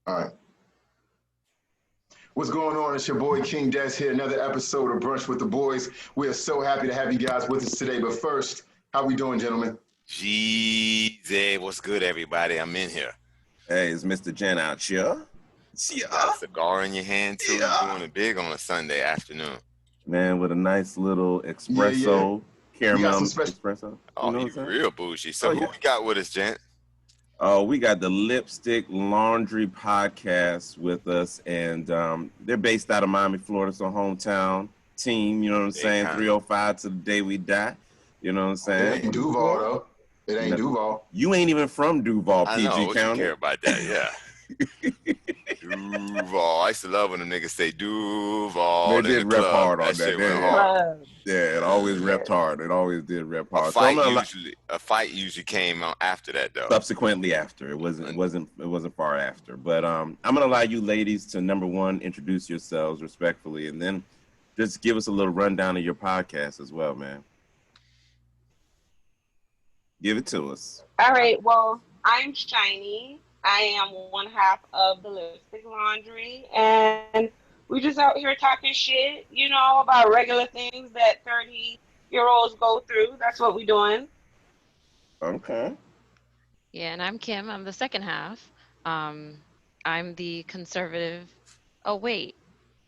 All right. What's going on? It's your boy King Des here. Another episode of Brunch with the Boys. We are so happy to have you guys with us today. But first, how we doing, gentlemen? Jezzy, what's good, everybody? I'm in here. Hey, it's Mr. Gent out here. You got a cigar in your hand, too? Yeah. You're doing it big on a Sunday afternoon. Man, with a nice little espresso, caramel espresso. Oh, you real bougie. So who we got with us, Gent? Oh, we got the Lipstick Laundry podcast with us, and they're based out of Miami, Florida, so hometown team, you know what I'm saying? 305 to the day we die, you know what I'm saying? It ain't Duval, though. It ain't Duval. You ain't even from Duval, PG County. What you care about that, yeah. Duval. I used to love when the niggas say Duval. They did rep hard on that. Hard. Yeah, it always repped hard. It always did rep hard. A fight usually came after that, though. Subsequently after. It wasn't far after. But I'm gonna allow you ladies to, number one, introduce yourselves respectfully, and then just give us a little rundown of your podcast as well, man. Give it to us. All right. Well, I'm Shyni. I am one half of the Lipstick Laundry, and we just out here talking shit, you know, about regular things that 30-year-olds go through. That's what we're doing. Okay. Yeah, and I'm Kim. I'm the second half. I'm the conservative. Oh, wait.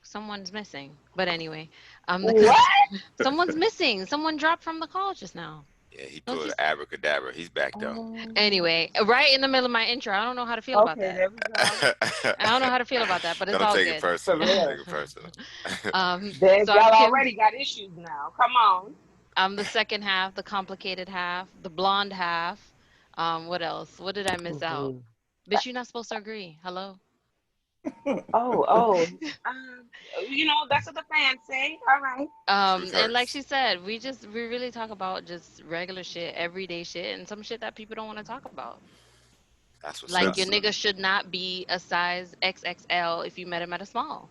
Someone's missing. But anyway, someone's missing. Someone dropped from the call just now. Yeah, he pulled abracadabra. He's back, though. Anyway, right in the middle of my intro. I don't know how to feel about that. There we go. I don't know how to feel about that, but it's all good. Don't take it personal. Y'all already got issues now. Come on. I'm the second half, the complicated half, the blonde half. What else? What did I miss out? Bitch, you're not supposed to agree. Hello? You know, that's what the fans say. All right. And like she said, we really talk about just regular shit, everyday shit, and some shit that people don't want to talk about. That's what's like your nigga should not be a size XXL if you met him at a small.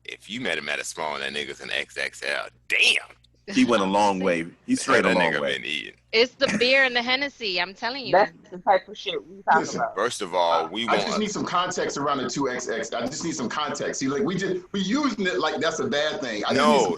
If you met him at a small and that nigga's an XXL, damn. He went a long way. He straight a long way. Been eating. It's the beer and the Hennessy. I'm telling you. That's the type of shit we talk about. First of all, I just need some context around the 2XX. I just need some context. See, like we using it like that's a bad thing.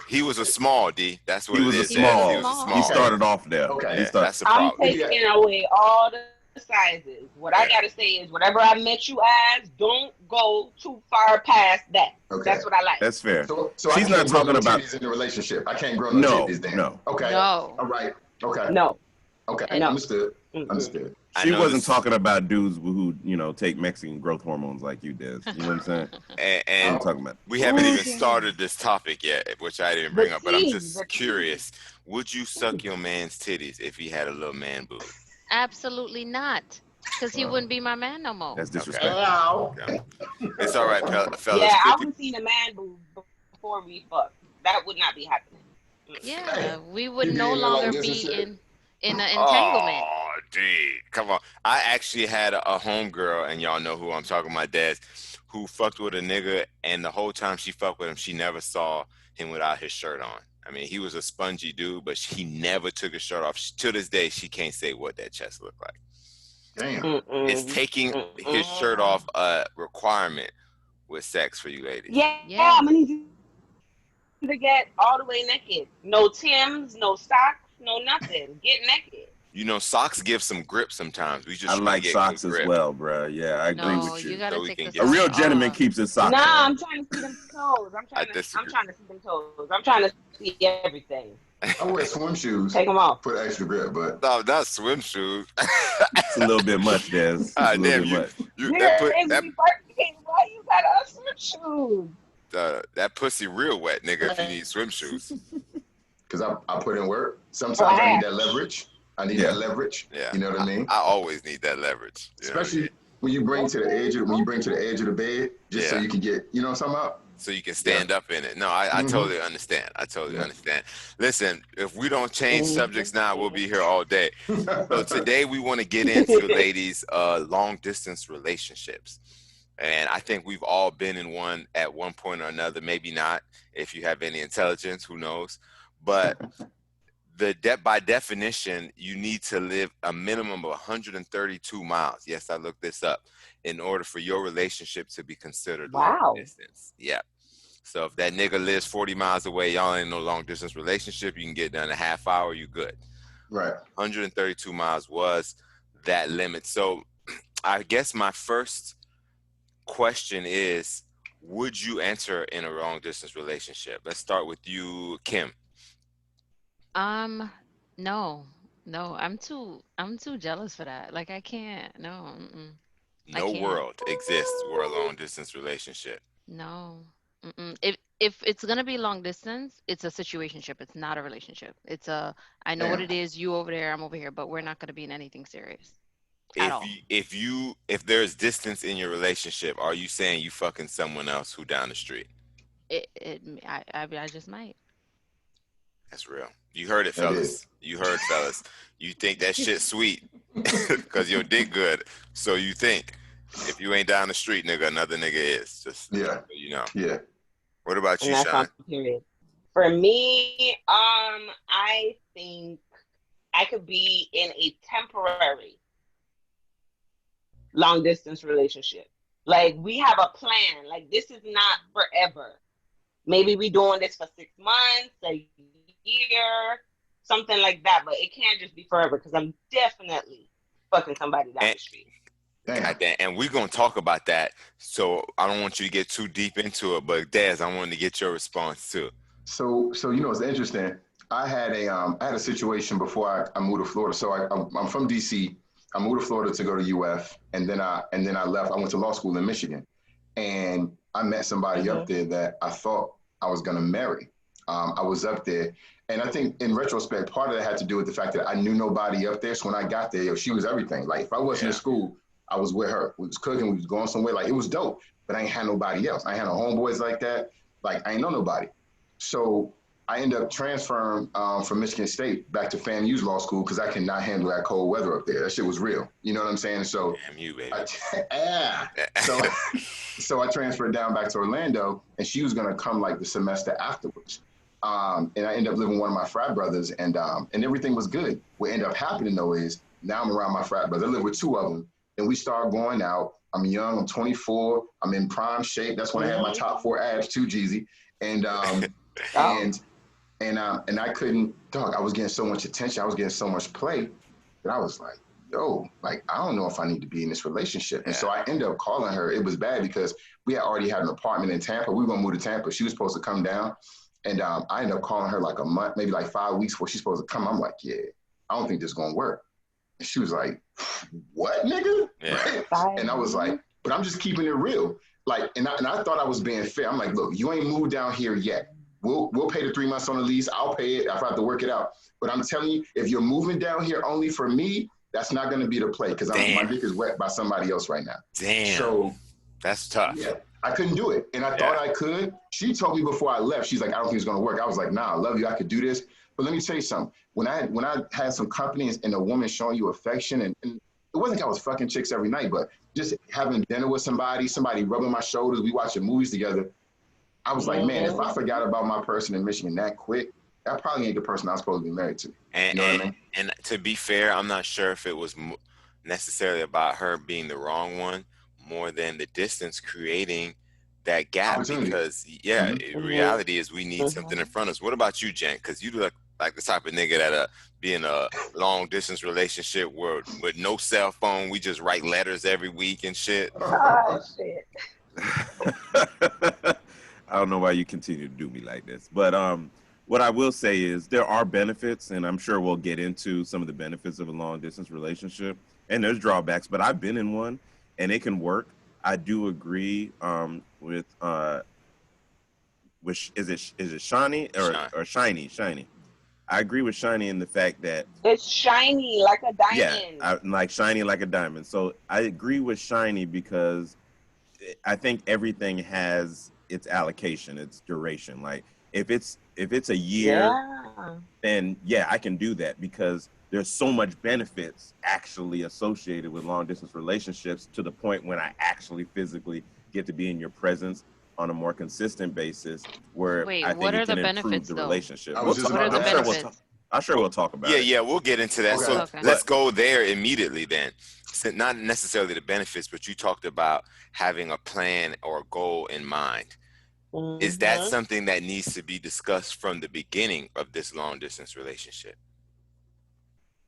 He was a small D. That's what he was. He was a small. He started off there. Okay, that's the problem. I'm taking away all the sizes. What I gotta say is, whatever I met you as, don't go too far past that. Okay. That's what I like. That's fair. So she's not talking about titties in a relationship. I can't grow no titties then. No. Okay. No. All right. Okay. No. Okay. No. Understood. Understood. She wasn't talking about dudes who, take Mexican growth hormones like you did. You know what I'm saying? And I'm talking about. We haven't even started this topic yet, which I didn't bring up, but I'm just curious. Would you suck your man's titties if he had a little man boob? Absolutely not. Because he wouldn't be my man no more. That's disrespectful. Okay. It's all right, fellas. Yeah, I would see the man boob before we fuck. That would not be happening. Yeah, we would no longer be in an entanglement. Oh, dude, come on. I actually had a homegirl, and y'all know who I'm talking about, Des, who fucked with a nigga, and the whole time she fucked with him, she never saw him without his shirt on. I mean, he was a spongy dude, but he never took his shirt off. To this day, she can't say what that chest looked like. Damn. Is taking his shirt off a requirement with sex for you ladies? Yeah. I'm gonna need you to get all the way naked. No Timbs, no socks, no nothing. Get naked. You know, socks give some grip sometimes. I like socks as well, bro. Yeah, I agree with you. You gotta take a real gentleman keeps his socks. Nah, I'm trying to see them toes. I'm trying to see them toes. I'm trying to see everything. I wear swim shoes. Take them off. Put extra grip, but no, not swim shoes. It's a little bit much, Des. Why you got on swim shoes? That pussy real wet, nigga. If you need swim shoes. Because I put in work. Sometimes I need that leverage. Yeah. You know what I mean? I always need that leverage. Especially when you bring to the edge of the bed, just so you can get, you know what I'm talking about? So you can stand up in it. No, I totally understand. Understand. Listen, if we don't change subjects now, we'll be here all day. So today we want to get into, ladies, long distance relationships. And I think we've all been in one at one point or another. Maybe not. If you have any intelligence, who knows? But by definition, you need to live a minimum of 132 miles. Yes, I looked this up in order for your relationship to be considered long distance. Yeah. So if that nigga lives 40 miles away, y'all ain't no long distance relationship. You can get done in a half hour, you good. Right. 132 miles was that limit. So I guess my first question is, would you enter in a long distance relationship? Let's start with you, Kim. No, I'm too jealous for that. Like I can't. No, I No can't. world exists where a long distance relationship. No. If it's gonna be long distance, it's a situationship. It's not a relationship. It's a I know what Damn. it is. You over there, I'm over here, but we're not gonna be in anything serious at all. If there's distance in your relationship, are you saying you fucking someone else who down the street? I just might. That's real. You heard it, That fellas. is. You heard, fellas. You think that shit sweet because your dick good. So you think if you ain't down the street, nigga, another nigga is. Just Yeah. you know. Yeah. What about And you, that's Sean? on period. For me, I think I could be in a temporary long distance relationship. Like we have a plan. Like this is not forever. Maybe we doing this for 6 months, a year, something like that. But it can't just be forever because I'm definitely fucking somebody down the street. Goddamn. And we're gonna talk about that. So I don't want you to get too deep into it, but Daz, I wanted to get your response too. So you know, it's interesting. I had a situation before I moved to Florida. So I'm from DC. I moved to Florida to go to UF, and then I left. I went to law school in Michigan, and I met somebody up there that I thought I was gonna marry. I was up there, and I think in retrospect, part of that had to do with the fact that I knew nobody up there. So when I got there, she was everything. Like if I wasn't in school, I was with her. We was cooking, we was going somewhere. Like it was dope, but I ain't had nobody else. I ain't had no homeboys like that. Like I ain't know nobody. So I ended up transferring from Michigan State back to FAMU's law school because I cannot handle that cold weather up there. That shit was real. You know what I'm saying? So Damn you, baby. So I transferred down back to Orlando, and she was gonna come like the semester afterwards. And I ended up living with one of my frat brothers, and everything was good. What ended up happening though is now I'm around my frat brothers. I live with two of them, and we start going out. I'm young. I'm 24. I'm in prime shape. That's when I had my top 4 abs too, Jezzy. And and I couldn't talk. I was getting so much attention. I was getting so much play that I was like, yo, like, I don't know if I need to be in this relationship. And so I ended up calling her. It was bad because we had already had an apartment in Tampa. We were going to move to Tampa. She was supposed to come down. And I ended up calling her like a month, maybe like 5 weeks before she's supposed to come. I'm like, yeah, I don't think this is going to work. And she was like, what, nigga? Yeah. Right? And I was like, but I'm just keeping it real. Like, and I thought I was being fair. I'm like, look, you ain't moved down here yet. We'll pay the 3 months on the lease. I'll pay it if I have to work it out. But I'm telling you, if you're moving down here only for me, that's not going to be the play because my dick is wet by somebody else right now. Damn. So that's tough. Yeah, I couldn't do it. And I thought I could. She told me before I left, she's like, I don't think it's going to work. I was like, nah, I love you. I could do this. But let me tell you something. When I had some company and a woman showing you affection, and it wasn't like I was fucking chicks every night, but just having dinner with somebody rubbing my shoulders, we watching movies together. I was like, man, if I forgot about my person in Michigan that quick, that probably ain't the person I'm supposed to be married to. And, you know what I mean? And to be fair, I'm not sure if it was necessarily about her being the wrong one, more than the distance creating that gap. Because reality is we need something in front of us. What about you, Jen? Because you look like the type of nigga that be in a long distance relationship with no cell phone. We just write letters every week and shit. Oh shit. I don't know why you continue to do me like this, but what I will say is there are benefits, and I'm sure we'll get into some of the benefits of a long distance relationship. And there's drawbacks, but I've been in one, and it can work. I do agree with is it Shyni or Shyni? I agree with Shyni in the fact that it's shiny like a diamond. Yeah, like shiny like a diamond. So I agree with Shyni because I think everything has its allocation, its duration. Like if it's a year, then I can do that because there's so much benefits actually associated with long distance relationships to the point when I actually physically get to be in your presence on a more consistent basis where I think it can improve the relationship. What are the benefits? I'm sure we'll talk about it. Yeah, we'll get into that. Okay. So let's go there immediately then. So not necessarily the benefits, but you talked about having a plan or a goal in mind. Is that something that needs to be discussed from the beginning of this long distance relationship?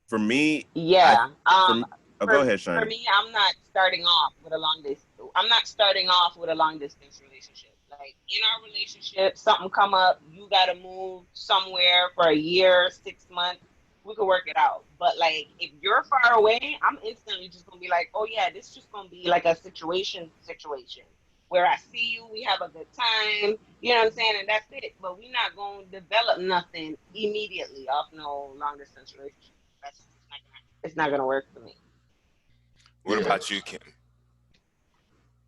For me, yeah. Go ahead, Shyni. For me, I'm not starting off with a long distance. I'm not starting off with a long distance relationship. Like in our relationship, something come up, you gotta move somewhere for a year, 6 months. We could work it out. But like if you're far away, I'm instantly just gonna be like, oh yeah, this is just gonna be like a situation where I see you, we have a good time, you know what I'm saying, and that's it. But we're not gonna develop nothing immediately off no long distance relationship. It's not gonna work for me. What about you, Kim?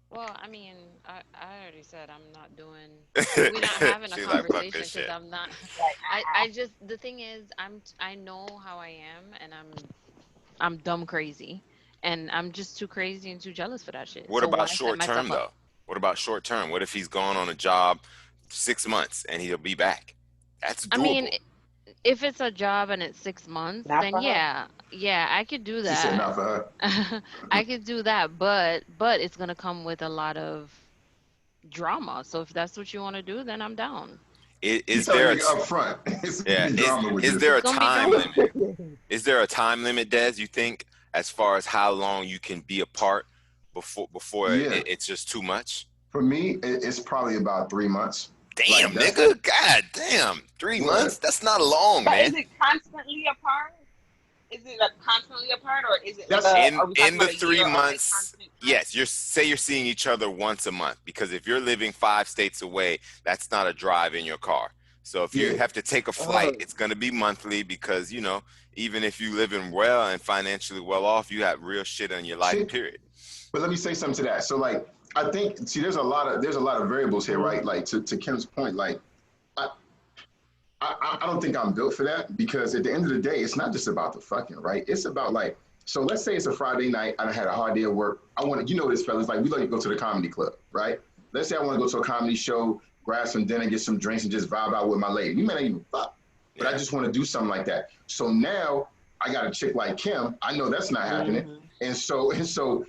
Well, I mean, I already said I'm not doing. We're not having a conversation because I'm not. I just the thing is I know how I am and I'm dumb crazy, and I'm just too crazy and too jealous for that shit. What So about why set short term myself up? though? What about short term? What if he's gone on a job 6 months and he'll be back? That's doable. I mean, if it's a job and it's 6 months, Not then for her. yeah, I could do She said not that. for her. I could do that, but it's gonna come with a lot of drama. So if that's what you want to do, then I'm down. Is there up front? It's drama with is this. there a It's gonna be time drama. limit? Is there a time limit, Des, you think, as far as how long you can be apart before it's just too much? For me, it's probably about 3 months. Damn, like, nigga. God damn. 3 months? That's not long, but man. Is it constantly apart? Is it like constantly apart, or is it in the 3 months? Yes, you're seeing each other once a month, because if you're living 5 states away, that's not a drive in your car. So if you have to take a flight, it's going to be monthly, because you know, even if you live in well and financially well off, you have real shit in your life. Period. But let me say something to that. So like, I think there's a lot of variables here, right? Like to Kim's point, like. I don't think I'm built for that, because at the end of the day, it's not just about the fucking, right? It's about like, so let's say it's a Friday night, I had a hard day at work. I want to, you know this, fellas, like we like to go to the comedy club, right? Let's say I want to go to a comedy show, grab some dinner, get some drinks, and just vibe out with my lady. You may not even fuck, but I just want to do something like that. So now I got a chick like Kim. I know that's not happening. And so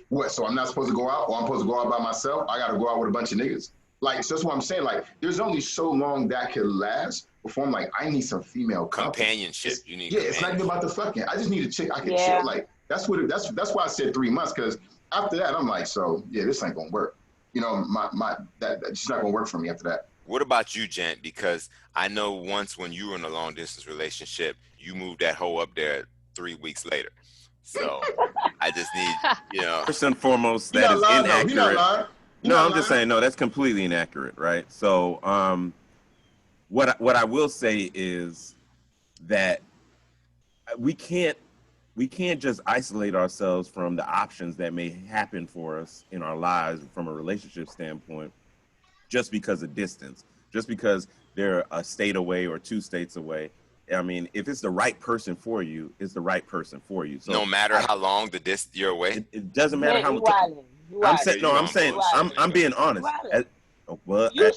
what? So I'm not supposed to go out, or I'm supposed to go out by myself? I got to go out with a bunch of niggas? Like, so that's what I'm saying. Like, there's only so long that could last before I'm like, I need some female companionship. You need it's not even about the fucking. I just need a chick I can chill. Like, that's why I said 3 months, because after that I'm like, so yeah, this ain't gonna work. You know, that's just not gonna work for me after that. What about you, Gent? Because I know once when you were in a long distance relationship, you moved that hoe up there 3 weeks later. So I just need, you know. First and foremost, that is inaccurate. No, I'm just saying, no, that's completely inaccurate, right? So, what I will say is that we can't just isolate ourselves from the options that may happen for us in our lives from a relationship standpoint, just because of distance, just because they're a state away or 2 states away. I mean, if it's the right person for you, it's the right person for you. So no matter how long you're away, it doesn't matter how much. I'm being honest.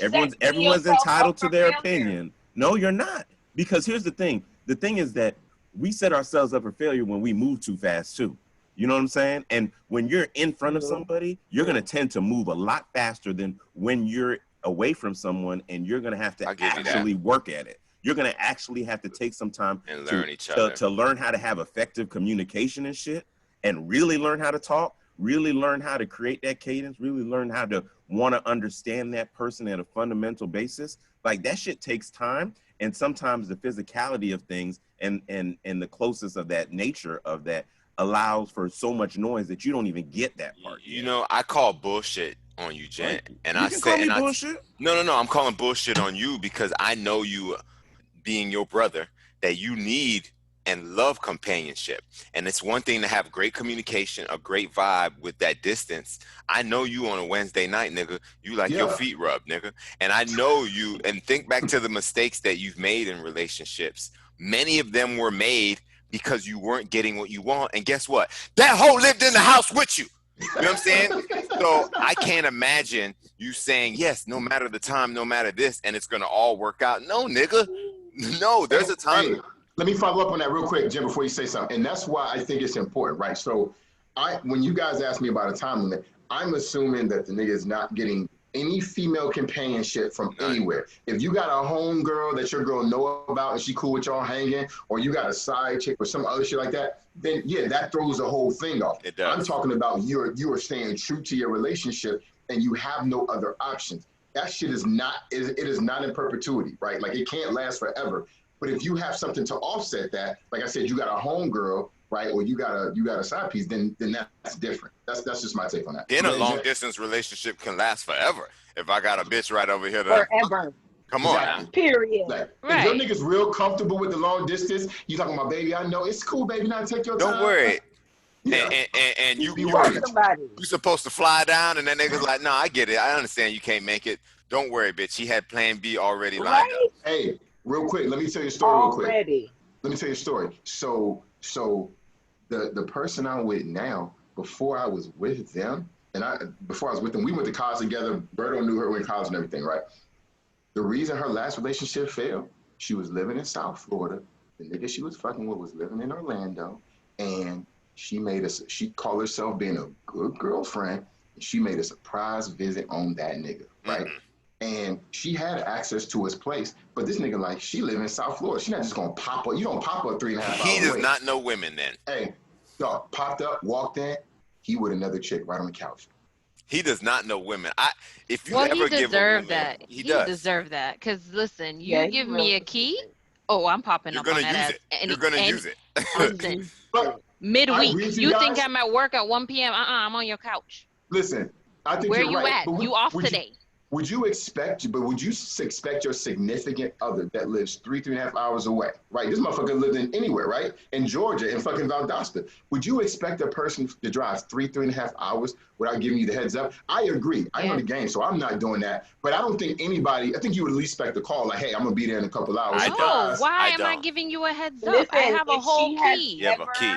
Everyone's entitled to their opinion. No, you're not. Because here's the thing. The thing is that we set ourselves up for failure when we move too fast too. You know what I'm saying? And when you're in front of somebody, you're going to tend to move a lot faster than when you're away from someone, and you're going to have to actually work at it. You're going to actually have to take some time and learn each other to learn how to have effective communication and shit, and really learn how to talk, really learn how to create that cadence, really learn how to want to understand that person at a fundamental basis. Like, that shit takes time. And sometimes the physicality of things and the closeness of that nature of that allows for so much noise that you don't even get that part. You know, I call bullshit on you, Gent. Right. And you can call me bullshit? No, I'm calling bullshit on you because I know you, being your brother, that you need and love companionship. And it's one thing to have great communication, a great vibe with that distance. I know you on a Wednesday night, nigga. You like your feet rubbed, nigga. And I know you, and think back to the mistakes that you've made in relationships. Many of them were made because you weren't getting what you want. And guess what? That hoe lived in the house with you. You know what I'm saying? So I can't imagine you saying, yes, no matter the time, no matter this, and it's going to all work out. No, nigga. No, there's a time. Let me follow up on that real quick, Jim, before you say something. And that's why I think it's important, right? So when you guys ask me about a time limit, I'm assuming that the nigga is not getting any female companionship from anywhere. If you got a home girl that your girl know about and she cool with y'all hanging, or you got a side chick or some other shit like that, then yeah, that throws the whole thing off. It does. I'm talking about you are staying true to your relationship and you have no other options. That shit is not in perpetuity, right? Like it can't last forever. But if you have something to offset that, like I said, you got a home girl, right, or you got a side piece, then that's different. That's just my take on that. Then a long distance relationship can last forever. If I got a bitch right over here, forever. Come on, now. Period. Like, right. If your nigga's real comfortable with the long distance, you talking about, baby, I know it's cool, baby. Now take your time. Don't worry. Yeah. And you supposed to fly down, and that nigga's like, no, I get it. I understand you can't make it. Don't worry, bitch. He had plan B already lined up. Hey, real quick, let me tell you a story real quick. Let me tell you a story. So the person I'm with now, before I was with them, before I was with them, we went to college together. Berto knew her in college and everything, right? The reason her last relationship failed, she was living in South Florida. The nigga she was fucking with was living in Orlando, and she called herself being a good girlfriend. And she made a surprise visit on that nigga, right? And she had access to his place, but this nigga, like, she live in South Florida. She not just gonna pop up. You don't pop up 3.5 hours He does away. not know women then. Hey, dog, popped up, walked in, he with another chick right on the couch. He does not know women. If you Well, ever he give a deserved woman, that. he does deserve that. Because listen, you give me a key, oh, I'm popping You're up gonna on that use ass. it. You're gonna use it. Listen, But midweek, you think I'm at work at 1 p.m.? I'm on your couch. Listen, I think Where you're you right. at? You off today? Would you expect your significant other that lives 3.5 hours away, right? This motherfucker lived in anywhere, right? In Georgia, in fucking Valdosta. Would you expect a person to drive 3.5 hours without giving you the heads up? I agree. I know the game, so I'm not doing that. But I don't think I think you would at least expect a call like, hey, I'm gonna be there in a couple hours. Why am I giving you a heads up? I have a whole key. You have a key.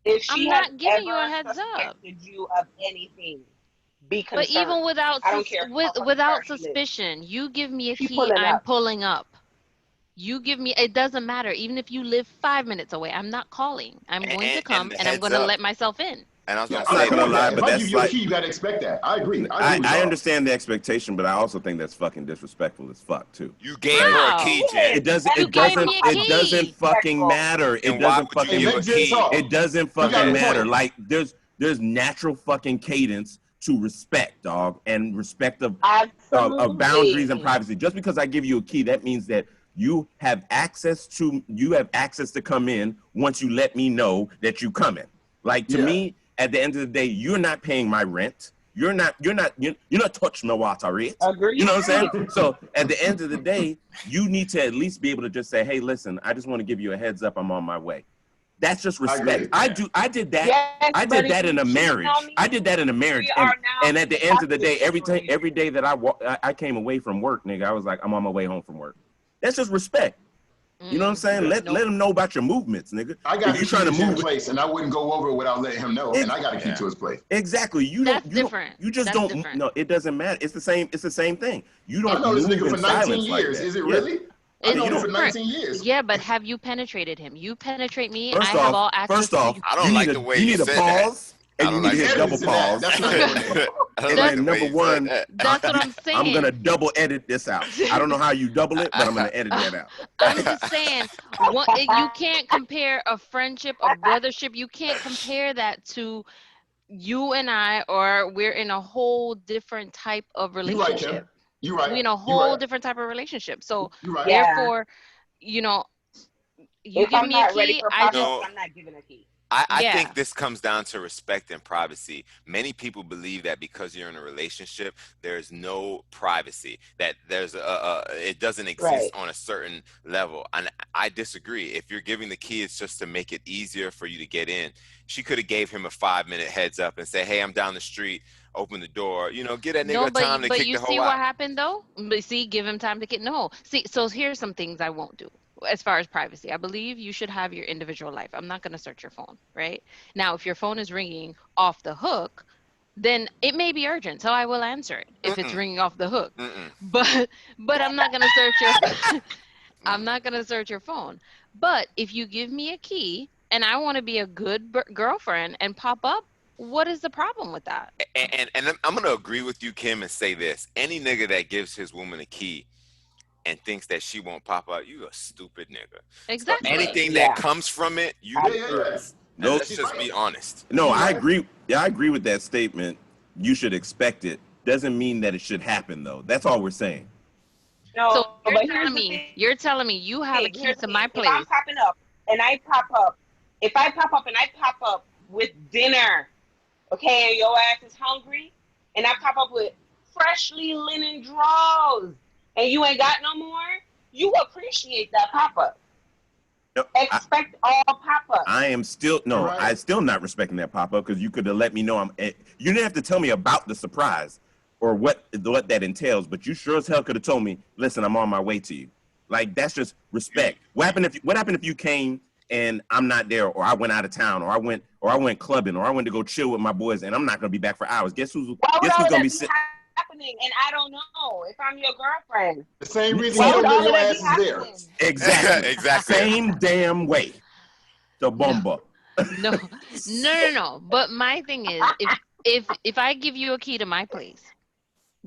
If she I'm not giving you a heads up. You of anything. Be concerned. But even without suspicion, you give me a key, I'm pulling up. You give me, it doesn't matter. Even if you live 5 minutes away, I'm not calling. I'm going to come and I'm going to let myself in. And I was I'm not gonna lie, but that's like, you gotta expect that. I agree. I understand the expectation, but I also think that's fucking disrespectful as fuck too. You gave her a key, Jen. It doesn't fucking matter. It doesn't fucking It doesn't fucking matter. Like there's natural fucking cadence to respect, dog, and respect of boundaries and privacy. Just because I give you a key, that means that you have access to come in once you let me know that you come in. Like to me, at the end of the day, you're not paying my rent. You're not touching my water rate. Agreed. You know what I'm saying? So at the end of the day, you need to at least be able to just say, hey, listen, I just want to give you a heads up. I'm on my way. That's just respect. I did that. Yes, I did that in a marriage. I did that in a marriage. And at the end of the day, every day that I came away from work, nigga, I was like, I'm on my way home from work. That's just respect. You know what I'm saying? Let him know about your movements, nigga. I got to trying to move place, and I wouldn't go over without letting him know. And I got to keep to his place. Exactly. You just don't. No, it doesn't matter. It's the same thing. You don't. I know this move nigga for 19 years. Like is it really? I know him for 19 years. Yeah, but have you penetrated him? You penetrate me. First I have all access. First off, I don't like the way you need said a pause. That. And you need to hit double pause. That's not doing And number one, that's what I'm saying. I'm gonna double edit this out. I don't know how you double it, but I'm gonna edit that out. I'm just saying, you can't compare a friendship, a brothership. You can't compare that to you and I, or we're in a whole different type of relationship. You're right. We're in a whole different type of relationship. So right. Therefore, you if give I'm me a not key. Ready for I'm not giving a key. I think this comes down to respect and privacy. Many people believe that because you're in a relationship, there's no privacy, that there's it doesn't exist on a certain level. And I disagree. If you're giving the key, it's just to make it easier for you to get in. She could have gave him a 5-minute heads up and say, hey, I'm down the street, open the door, get that nigga time to kick the hoe out. But you see what happened though? But see, give him time to get, so here's some things I won't do. As far as privacy, I believe you should have your individual life. I'm not going to search your phone, right? Now, if your phone is ringing off the hook, then it may be urgent, so I will answer it if it's ringing off the hook. But I'm not going to search your I'm not going to search your phone. But if you give me a key and I want to be a good girlfriend and pop up, what is the problem with that? And I'm gonna agree with you, Kim, and say this: any nigga that gives his woman a key and thinks that she won't pop out, you a stupid nigga. Exactly. So anything that comes from it, you Yes. and let's just be honest. No, I agree. Yeah, I agree with that statement. You should expect it. Doesn't mean that it should happen, though. That's all we're saying. No, So but here's the thing. you're telling me you have a key to my place. If I'm popping up and I pop up, with dinner, okay, and your ass is hungry, and I pop up with freshly linen drawers, and you ain't got no more, you appreciate that pop up. No, expect all pop ups. I am still I'm still not respecting that pop up because you could have let me know. You didn't have to tell me about the surprise or what that entails, but you sure as hell could have told me, listen, I'm on my way to you. Like, that's just respect. What happened if you came and I'm not there, or I went out of town, or I went clubbing, or I went to go chill with my boys, and I'm not gonna be back for hours? Guess who's gonna be happening? And I don't know if I'm your girlfriend. The same reason you don't know your ass is there. Exactly. Exactly. Same damn way. The bomba. No. But my thing is, if I give you a key to my place,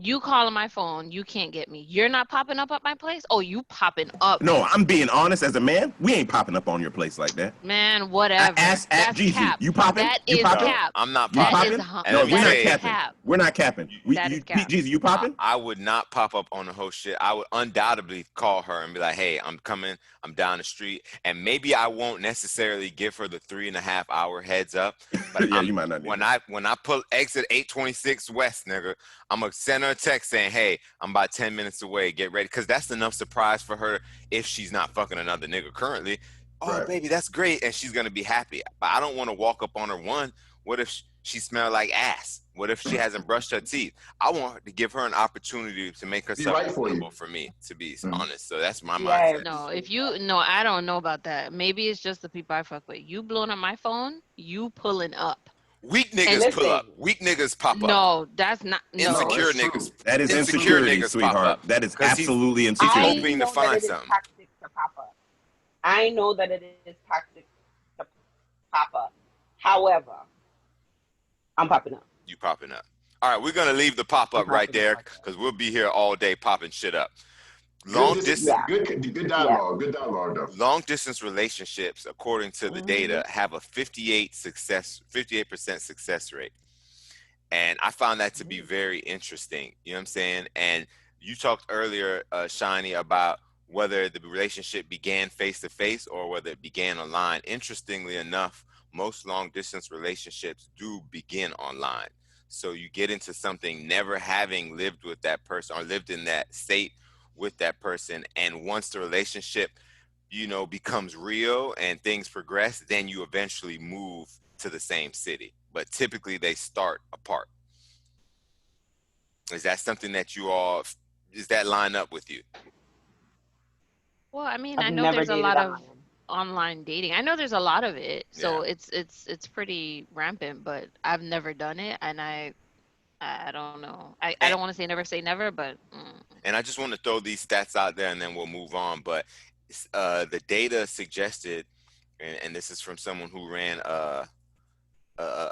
you call on my phone, you can't get me. You're not popping up at my place? Oh, you popping up. No, I'm being honest as a man. We ain't popping up on your place like that. Man, whatever. Ask Jezzy. Cap. You popping? That you is popping? cap. I'm not popping. No, we're not capping. We're not capping. Jezzy, you popping? I would not pop up on the whole shit. I would undoubtedly call her and be like, hey, I'm coming. I'm down the street. And maybe I won't necessarily give her the 3.5 hour heads up. But yeah, you might not. When I pull exit 826 West, nigga, I'm going to send her a text saying, hey, I'm about 10 minutes away. Get ready. Because that's enough surprise for her if she's not fucking another nigga currently. Oh, baby, that's great. And she's going to be happy. But I don't want to walk up on her. One, what if she smelled like ass? What if she hasn't brushed her teeth? I want to give her an opportunity to make herself comfortable for me, to be honest. So that's my mindset. No, I don't know about that. Maybe it's just the people I fuck with. You blowing up my phone, you pulling up. Weak niggas pull up. Weak niggas pop up. No, that's not. Insecure niggas. That is insecurity, sweetheart. That is absolutely insecurity. Hoping to find something. I know that it is toxic to pop up. However, I'm popping up. You popping up. All right, we're going to leave the pop up right there because we'll be here all day popping shit up. Long distance. Good dialogue. Good dialogue, though. Long distance relationships, according to the data, have a 58% success rate. And I found that to be very interesting. You know what I'm saying? And you talked earlier, Shyni, about whether the relationship began face-to-face or whether it began online. Interestingly enough, most long-distance relationships do begin online. So you get into something never having lived with that person or lived in that state with that person. And once the relationship, becomes real and things progress, then you eventually move to the same city. But typically they start apart. Is that something that does that line up with you? Well, I mean, I know there's a lot of online dating. I know there's a lot of it, so it's pretty rampant. But I've never done it, and I don't know. I don't want to say never, but. And I just want to throw these stats out there, and then we'll move on. But the data suggested, and this is from someone who ran a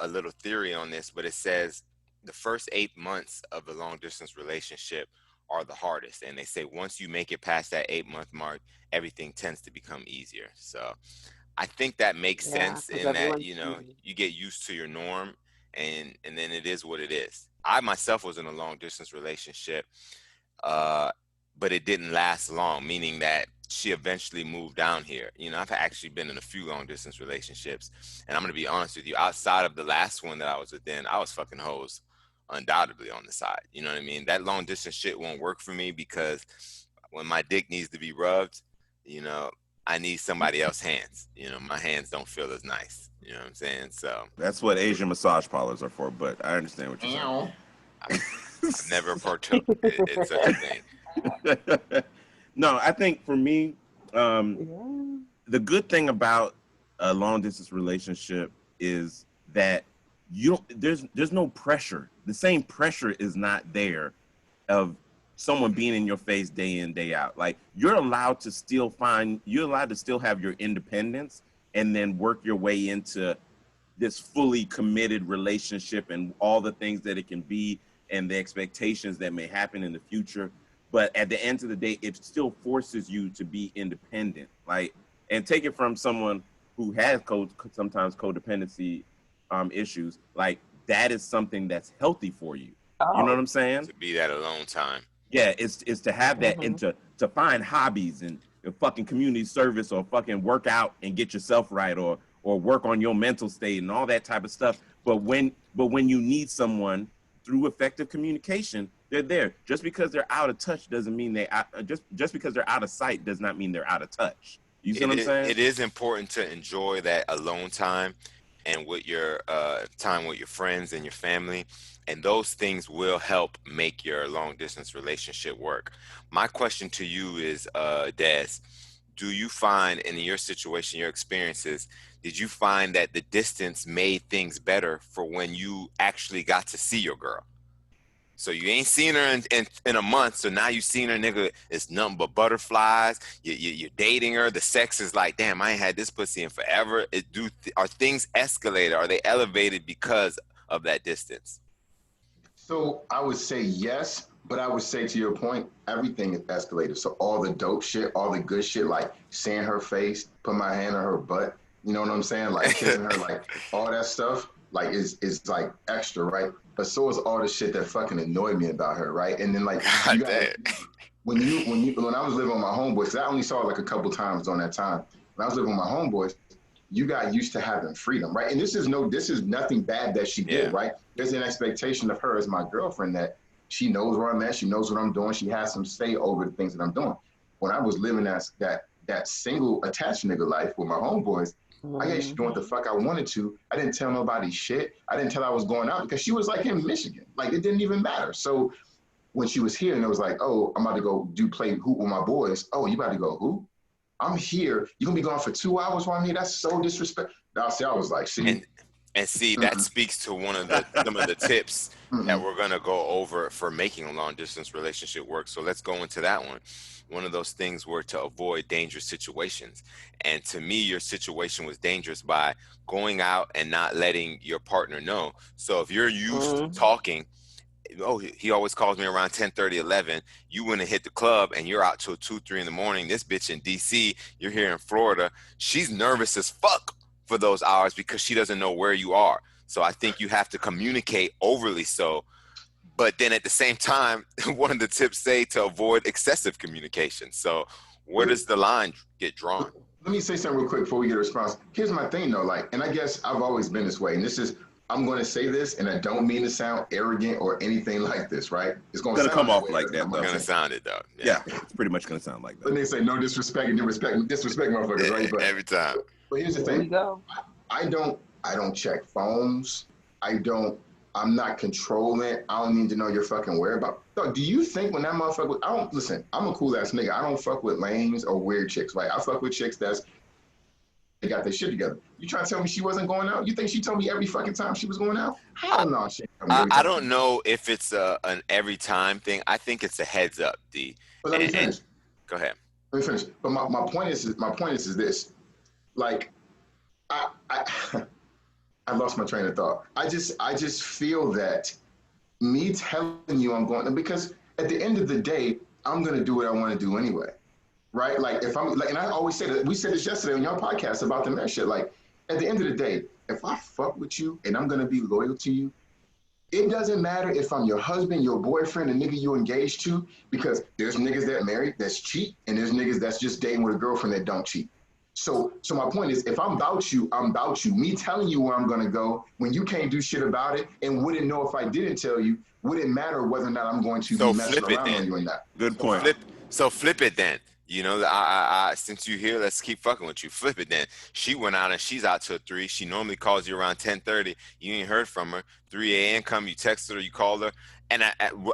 little theory on this, but it says the first 8 months of a long distance relationship are the hardest. And they say once you make it past that 8-month mark, everything tends to become easier. So I think that makes sense in that, you get used to your norm and then it is what it is. I myself was in a long distance relationship, but it didn't last long, meaning that she eventually moved down here. I've actually been in a few long distance relationships, and I'm going to be honest with you, outside of the last one that I was within, I was fucking hoes undoubtedly on the side. You know what I mean? That long distance shit won't work for me because when my dick needs to be rubbed, I need somebody else's hands. My hands don't feel as nice. You know what I'm saying? So that's what Asian massage parlors are for, but I understand what you're saying. I've never partook in such a thing. No, I think for me, the good thing about a long distance relationship is that there's no pressure. The same pressure is not there of someone being in your face day in, day out. Like, you're allowed to still have your independence and then work your way into this fully committed relationship and all the things that it can be and the expectations that may happen in the future. But at the end of the day, it still forces you to be independent. Like, and take it from someone who has sometimes codependency issues. Like, that is something that's healthy for you. You know what I'm saying? To be that alone time. Yeah, it's to have that and to find hobbies and fucking community service or fucking work out and get yourself right or work on your mental state and all that type of stuff. But when you need someone through effective communication, they're there. Just because they're out of touch doesn't mean just because they're out of sight does not mean they're out of touch. You see what I'm saying? It is important to enjoy that alone time and with your time with your friends and your family. And those things will help make your long distance relationship work. My question to you is, Des, do you find in your situation, your experiences, did you find that the distance made things better for when you actually got to see your girl? So you ain't seen her in a month, so now you seen her, nigga, it's nothing but butterflies. You're dating her. The sex is like, damn, I ain't had this pussy in forever. Are things escalated? Are they elevated because of that distance? So I would say yes, but I would say to your point, everything is escalated. So all the dope shit, all the good shit, like seeing her face, put my hand on her butt, you know what I'm saying? Like kissing her, like all that stuff, like is like extra, right? But so is all the shit that fucking annoyed me about her, right? And then like when I was living with my homeboys, 'cause I only saw her like a couple times during that time. When I was living with my homeboys, you got used to having freedom, right? And this is nothing bad that she did, right? There's an expectation of her as my girlfriend that she knows where I'm at, she knows what I'm doing, she has some say over the things that I'm doing. When I was living that single attached nigga life with my homeboys, I used to do what the fuck I wanted to. I didn't tell nobody shit. I didn't tell I was going out because she was like in Michigan. Like it didn't even matter. So when she was here and it was like, oh, I'm about to go play hoop with my boys. Oh, you about to go hoop? I'm here. You're gonna be gone for 2 hours while I'm here? That's so disrespectful. I was like, see. And see, that speaks to some of the tips that we're gonna go over for making a long distance relationship work. So let's go into that one. One of those things were to avoid dangerous situations. And to me, your situation was dangerous by going out and not letting your partner know. So if you're used to talking, oh, he always calls me around 10:30, 11. You went and hit the club and you're out till 2, 3 in the morning. This bitch in DC, you're here in Florida. She's nervous as fuck for those hours because she doesn't know where you are. So I think you have to communicate overly so. But then at the same time, one of the tips say to avoid excessive communication. So where does the line get drawn? Let me say something real quick before we get a response. Here's my thing though, like, and I guess I've always been this way. And this is, I'm going to say this, and I don't mean to sound arrogant or anything like this, right? It's going to come off like that. It's going to sound it though. Yeah, it's pretty much going to sound like that. Then they say no disrespect and disrespect motherfuckers, right? But every time. But here's the thing. I don't check phones. I'm not controlling. I don't need to know your fucking whereabouts. Dog, do you think when that motherfucker, listen, I'm a cool ass nigga. I don't fuck with lames or weird chicks, right? I fuck with chicks they got their shit together. You trying to tell me she wasn't going out? You think she told me every fucking time she was going out? Hell no, shit. I don't know if it's an every time thing. I think it's a heads up, D. But let me finish. Go ahead. Let me finish. But my point is this. Like, I lost my train of thought. I just feel that me telling you I'm going, because at the end of the day, I'm gonna do what I want to do anyway, right? Like if I'm like, and I always say that, we said this yesterday on your podcast about the marriage shit. Like at the end of the day, if I fuck with you and I'm gonna be loyal to you, it doesn't matter if I'm your husband, your boyfriend, a nigga you engaged to, because there's niggas that married that's cheat, and there's niggas that's just dating with a girlfriend that don't cheat. So my point is, if I'm about you, I'm about you. Me telling you where I'm gonna go when you can't do shit about it and wouldn't know if I didn't tell you, wouldn't matter whether or not I'm going to be messing around on you or not. Good point. Flip it then. You know, I since you're here, let's keep fucking with you. Flip it then. She went out and she's out till 3. She normally calls you around 10:30. You ain't heard from her. 3 a.m. come, you text her, you call her. And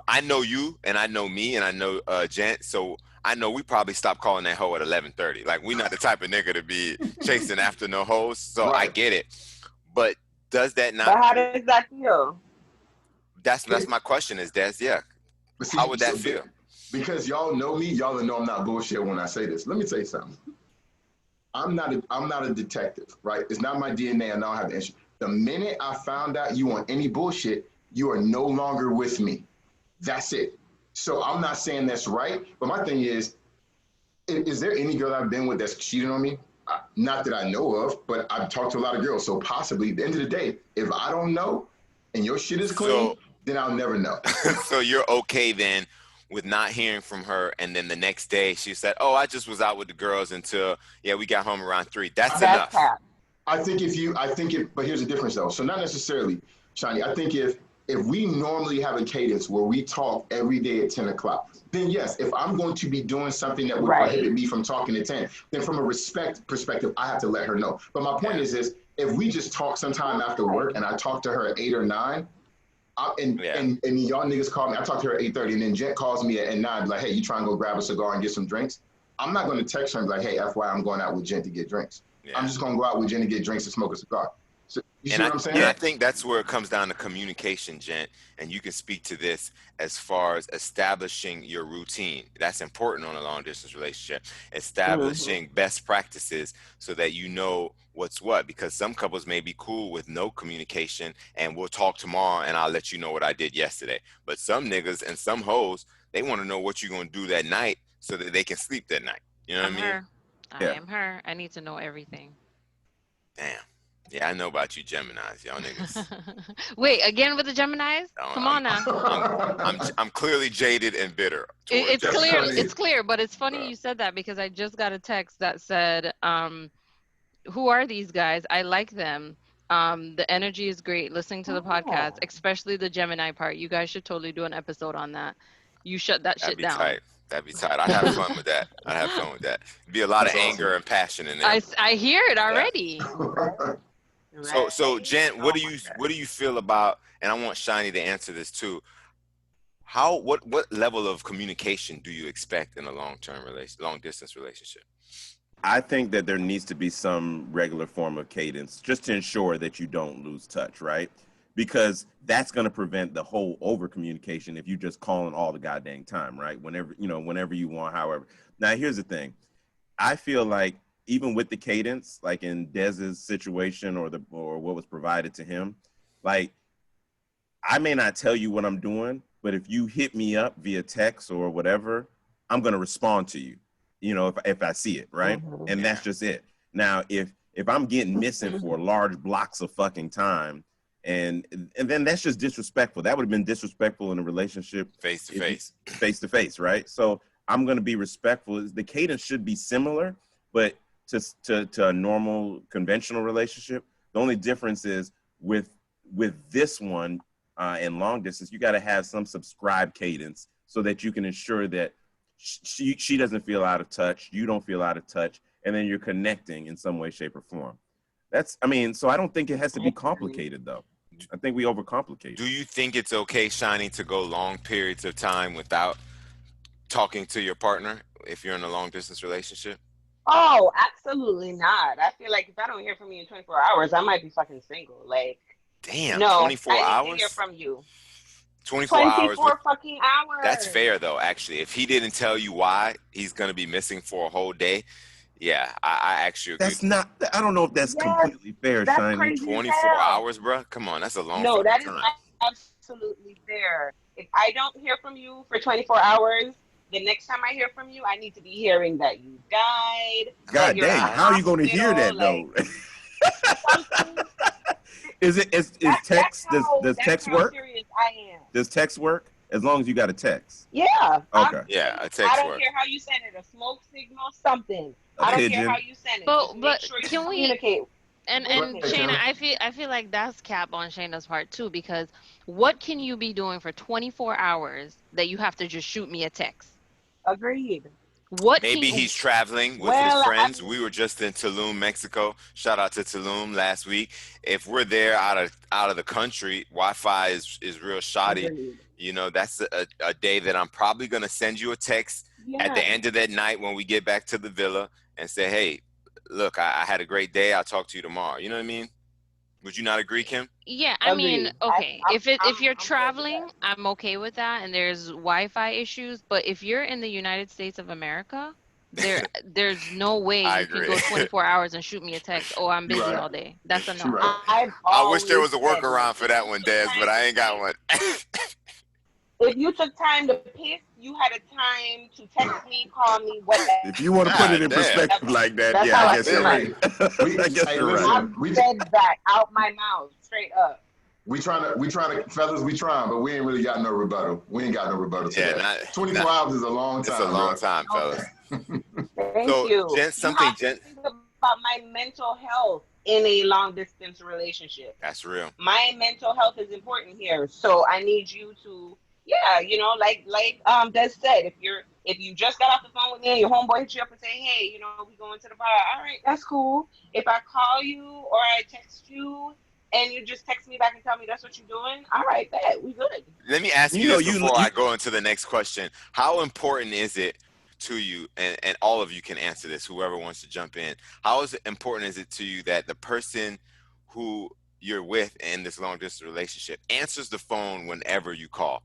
I know you, and I know me, and I know Gent, so I know we probably stopped calling that hoe at 11:30. Like, we not the type of nigga to be chasing after no hoes, so right. I get it. But does that not... But how does that feel? That's my question is, Des, yeah. See, how would that feel? because y'all know me, y'all know I'm not bullshit when I say this. Let me tell you something. I'm not a detective, right? It's not my DNA. I don't have the issue. The minute I found out you on any bullshit, you are no longer with me. That's it. So I'm not saying that's right, but my thing is there any girl I've been with that's cheating on me? Not that I know of, but I've talked to a lot of girls. So possibly, at the end of the day, if I don't know and your shit is clean, then I'll never know. So you're okay then with not hearing from her, and then the next day she said, "Oh, I just was out with the girls until we got home around 3." That's enough. Cap. But here's the difference though. So not necessarily, Shyni. I think if we normally have a cadence where we talk every day at 10 o'clock, then yes, if I'm going to be doing something that would prohibit me from talking at 10, then from a respect perspective, I have to let her know. But my point is if we just talk sometime after work and I talk to her at 8 or 9, and y'all niggas call me, I talk to her at 8:30, and then Gent calls me at 9, like, hey, you trying to go grab a cigar and get some drinks? I'm not going to text her and be like, hey, FYI, I'm going out with Gent to get drinks. Yeah. I'm just going to go out with Jen to get drinks and smoke a cigar. So, you see what I'm saying? Yeah, I think that's where it comes down to communication, Gent. And you can speak to this as far as establishing your routine. That's important on a long distance relationship. Establishing best practices so that you know what's what. Because some couples may be cool with no communication and we'll talk tomorrow and I'll let you know what I did yesterday. But some niggas and some hoes, they want to know what you're going to do that night so that they can sleep that night. You know what I mean? I am her. I need to know everything. Damn. Yeah, I know about you Geminis, y'all niggas. Wait, again with the Geminis? Come on now. I'm clearly jaded and bitter. It's clear. It's clear, but it's funny you said that because I just got a text that said, who are these guys? I like them. The energy is great. Listening to the podcast, especially the Gemini part. You guys should totally do an episode on that. You shut that shit down. Tight. That'd be tight. I'd have fun with that. Be a lot of anger and passion in there. I hear it already. So Gent, what do you feel about? And I want Shyni to answer this too. What level of communication do you expect in a long distance relationship? I think that there needs to be some regular form of cadence just to ensure that you don't lose touch, right? Because that's going to prevent the whole over communication if you just calling all the goddamn time, right? Whenever you want, however. Now, here's the thing. I feel like even with the cadence, like in Dez's situation or what was provided to him, like I may not tell you what I'm doing, but if you hit me up via text or whatever, I'm going to respond to you, if I see it, right? And that's just it. Now, if I'm getting missing for large blocks of fucking time, and then that's just disrespectful. That would have been disrespectful in a relationship face to face, right? So I'm going to be respectful. The cadence should be similar, but to a normal conventional relationship, the only difference is with this one in long distance, you got to have some subscribed cadence so that you can ensure that she doesn't feel out of touch, you don't feel out of touch, and then you're connecting in some way, shape, or form. So I don't think it has to be complicated though. I think we overcomplicate. Do you think it's okay, Shyni, to go long periods of time without talking to your partner if you're in a long distance relationship? Oh, absolutely not. I feel like if I don't hear from you in 24 hours, I might be fucking single. Like, damn, no, 24 hours? I need to hear from you. 24 hours. 24 fucking hours. That's fair, though, actually. If he didn't tell you why he's going to be missing for a whole day, yeah, I actually agree. That's not, I don't know if that's completely fair, Shyni. 24 hours, bro? Come on, that's a long time. No, that is absolutely fair. If I don't hear from you for 24 hours, the next time I hear from you, I need to be hearing that you died. God dang, how are you going to hear that, though? Is text, does text work? Does text work? As long as you got a text. Yeah. Okay. Yeah, a text I don't work. care how you send it, a smoke signal, something. I don't care how you send it. But sure can we communicate? And Shayna, I feel like that's cap on Shayna's part too, because what can you be doing for 24 hours that you have to just shoot me a text? Agreed. Maybe he's traveling with his friends. We were just in Tulum, Mexico. Shout out to Tulum last week. If we're there out of the country, Wi-Fi is real shoddy. Agreed. That's a day that I'm probably gonna send you a text at the end of that night when we get back to the villa and say, hey, look, I had a great day. I'll talk to you tomorrow. You know what I mean? Would you not agree, Kim? Yeah, I mean, Agreed. okay. If I'm you're good with traveling, I'm okay with that, and there's Wi-Fi issues. But if you're in the United States of America, there's no way I you can agree. go 24 hours and shoot me a text. Oh, I'm You're busy right. all day. That's a You're no. right. I've I wish there always was a said, like, workaround for that one, Des, but I ain't got one. if you took time to piss, you had a time to text me, call me, whatever. If you want to put it in damn. perspective like that, That's yeah, how I I guess feel you're right. We, I guess hey, you're listen, right. I've said that out my mouth, straight up. we trying to, fellas, we trying, but we ain't really got no rebuttal. We ain't got no rebuttal to Yeah, that. 24 not. hours is a long It's time, a long bro. time, fellas. Thank So, you. Gent, You something, have to Gent. think about my mental health in a long distance relationship. That's real. My mental health is important here, so I need you to, yeah, like Des said, if you just got off the phone with me and your homeboy hit you up and say, hey, we going to the bar, all right, that's cool. If I call you or I text you and you just text me back and tell me that's what you're doing, all right, bet, we good. Let me ask you You know, this before I go into the next question. How important is it to you, and all of you can answer this, whoever wants to jump in, important is it to you that the person who you're with in this long distance relationship answers the phone whenever you call,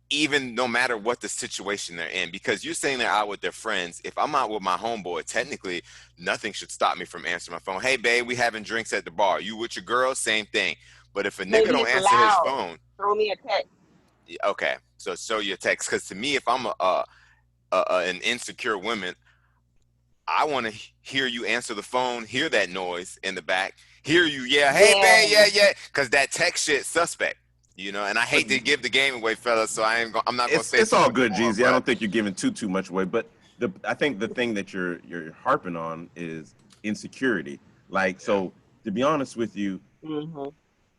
even no matter what the situation they're in? Because you're saying they're out with their friends. If I'm out with my homeboy, technically nothing should stop me from answering my phone. Hey babe, we having drinks at the bar. You with your girl, same thing. But if a nigga Maybe don't it's answer his loud. phone, Throw me a text. okay, so show your text. Because to me, if I'm an insecure woman, I want to hear you answer the phone, hear that noise in the back, hear you, yeah, hey babe, yeah, because that text shit suspect, And I hate to give the game away, fellas, so I'm not gonna say It's too all much good, more, Jeezy. I don't think you're giving too much away, but I think the thing that you're harping on is insecurity. Like, so to be honest with you,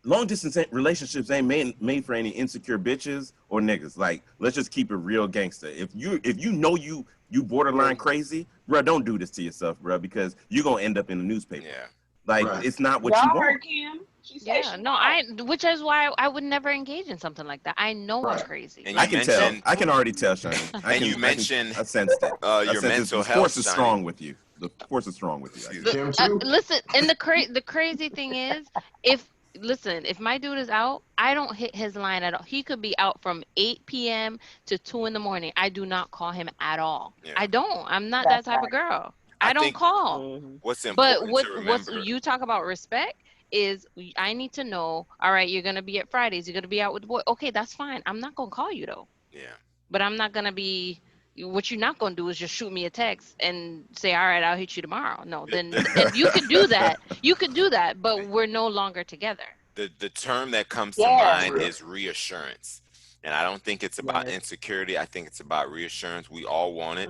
long distance relationships ain't made for any insecure bitches or niggas. Like, let's just keep it real gangster. If you know you borderline crazy, bro, don't do this to yourself, bro, because you're gonna end up in the newspaper. Yeah. Like, Right. it's not what Y'all you heard want. Kim. She said Yeah, she no, which is why I would never engage in something like that. I know I'm Right. crazy. And I you can tell. mentioned, I can already tell, Shiny. and you mentioned I sensed it. your mental The health, force is Shiny. strong with you. The force is strong with you. Excuse me. Kim too. Listen, and the crazy thing is, if my dude is out, I don't hit his line at all. He could be out from 8 p.m. to 2 in the morning. I do not call him at all. Yeah. I don't. I'm not That's that type right. of girl. I I don't think call. what's But important to what's remember, you talk about respect is I need to know, all right, you're gonna be at Fridays, you're gonna be out with the boy. Okay, that's fine. I'm not gonna call you though. yeah. But I'm not gonna be what you're not gonna do is just shoot me a text and say, all right, I'll hit you tomorrow. No, then and you could do that. You could do that, but we're no longer together. The term that comes to Yeah. mind is reassurance. And I don't think it's about insecurity. I think it's about reassurance. We all want it.